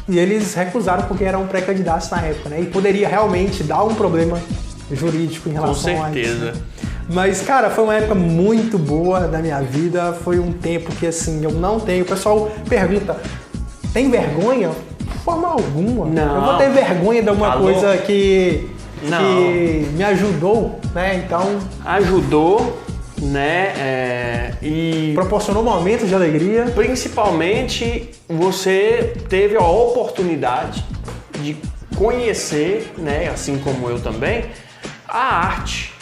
e eles recusaram porque eram pré-candidatos na época, né? E poderia realmente dar um problema jurídico em relação a isso. Com certeza. Mas, cara, foi uma época muito boa da minha vida, foi um tempo que, assim, eu não tenho. O pessoal pergunta, tem vergonha? De forma alguma. Não. Eu vou ter vergonha de alguma coisa que me ajudou, né? Então... Ajudou, né? E... proporcionou momentos de alegria. Principalmente, você teve a oportunidade de conhecer, né? Assim como eu também, a arte.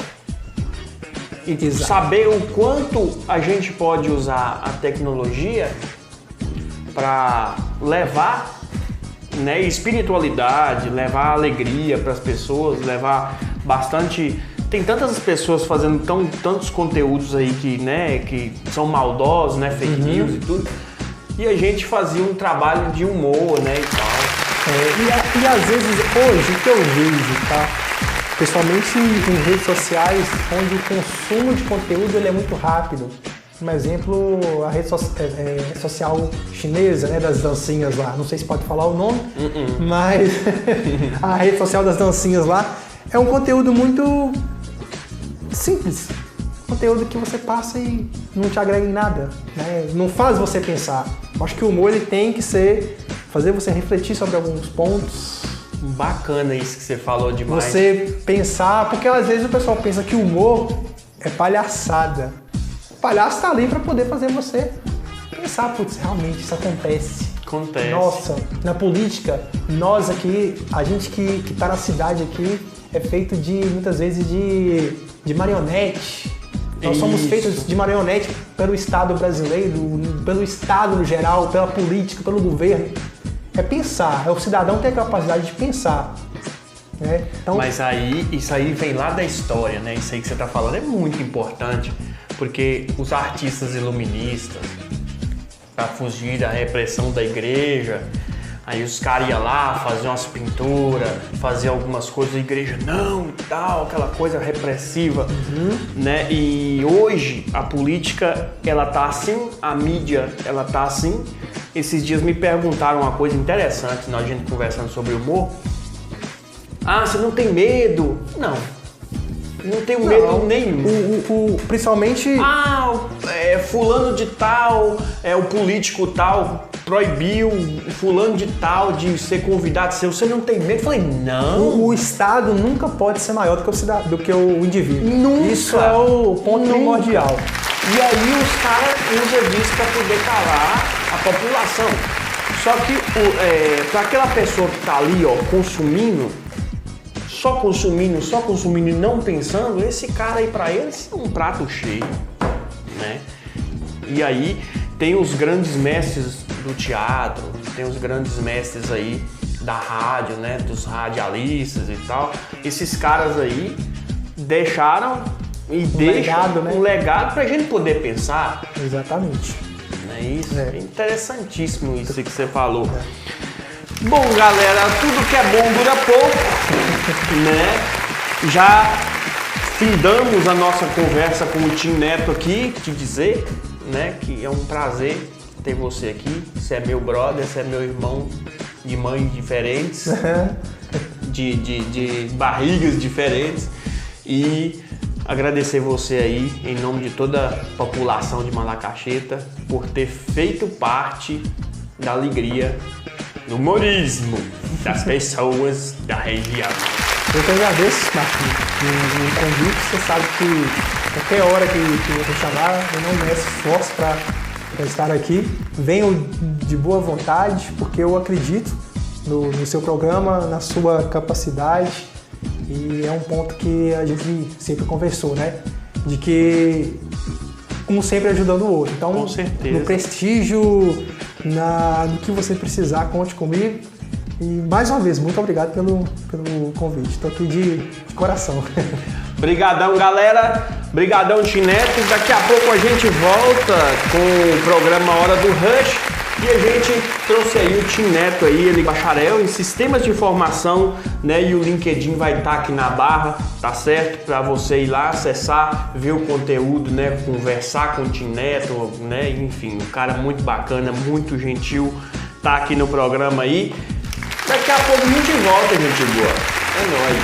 E saber o quanto a gente pode usar a tecnologia para levar, né, espiritualidade, levar alegria para as pessoas, levar bastante... Tem tantas pessoas fazendo tantos conteúdos aí que, né, que são maldosos, né, fake news e tudo, e a gente fazia um trabalho de humor, né, e tal. E às vezes, hoje, o que eu vejo, tá? Principalmente em redes sociais, onde o consumo de conteúdo ele é muito rápido. Um exemplo, a rede social chinesa, né, das dancinhas lá. Não sei se pode falar o nome, mas a rede social das dancinhas lá é um conteúdo muito simples. Conteúdo que você passa e não te agrega em nada, né? Não faz você pensar. Eu acho que o humor ele tem que fazer você refletir sobre alguns pontos. Bacana isso que você falou demais. Você pensar, porque às vezes o pessoal pensa que o humor é palhaçada. O palhaço tá ali para poder fazer você pensar, putz, realmente isso acontece. Acontece. Nossa, na política, nós aqui, a gente que tá na cidade aqui, é feito muitas vezes de marionete. Nós somos feitos de marionete pelo Estado brasileiro, pelo Estado no geral, pela política, pelo governo. É pensar, o cidadão tem a capacidade de pensar. Né? Então, mas isso aí vem lá da história, né? Isso aí que você está falando é muito importante, porque os artistas iluministas, para fugir da repressão da igreja, aí os caras iam lá, faziam umas pinturas, faziam algumas coisas, a igreja não e tal, aquela coisa repressiva, né? E hoje a política, ela tá assim, a mídia, ela tá assim. Esses dias me perguntaram uma coisa interessante, nós a gente conversando sobre humor. Ah, você não tem medo? Não tenho medo nenhum. Principalmente... fulano de tal, o político tal proibiu fulano de tal de ser convidado. Você não tem medo? Eu falei, não. O Estado nunca pode ser maior do que o indivíduo. Nunca. Isso é o ponto primordial. E aí os caras usam disso para poder calar a população. Só que para aquela pessoa que está ali, ó, só consumindo e não pensando, esse cara aí para eles é um prato cheio, né? E aí tem os grandes mestres do teatro, tem os grandes mestres aí da rádio, né? Dos radialistas e tal. Esses caras aí deixaram e deixam um legado pra gente poder pensar. Exatamente. Não é isso? É interessantíssimo isso que você falou. Bom, galera, tudo que é bom dura pouco, né? Já findamos a nossa conversa com o Tim Neto aqui, te dizer, né, que é um prazer ter você aqui. Você é meu brother, você é meu irmão de mães diferentes, de barrigas diferentes. E agradecer você aí, em nome de toda a população de Malacacheta, por ter feito parte da alegria, do humorismo das pessoas da região. Eu que agradeço, Marquinhos, o convite. Você sabe que qualquer hora que você chamar, eu não meço esforço para estar aqui. Venho de boa vontade, porque eu acredito no seu programa, na sua capacidade. E é um ponto que a gente sempre conversou, né? De que um sempre ajudando o outro. Então, com certeza. No prestígio, no que você precisar, conte comigo. E mais uma vez, muito obrigado pelo convite. Estou aqui de coração. Brigadão, galera. Brigadão, Tim Neto. Daqui a pouco a gente volta com o programa Hora do Rush. E a gente trouxe aí o Tim Neto aí, ele é bacharel em sistemas de informação, né? E o LinkedIn vai estar aqui na barra, tá certo? Para você ir lá acessar, ver o conteúdo, né? Conversar com o Tim Neto, né? Enfim, um cara muito bacana, muito gentil, tá aqui no programa aí. Daqui a pouco a gente volta, gente boa. É nóis.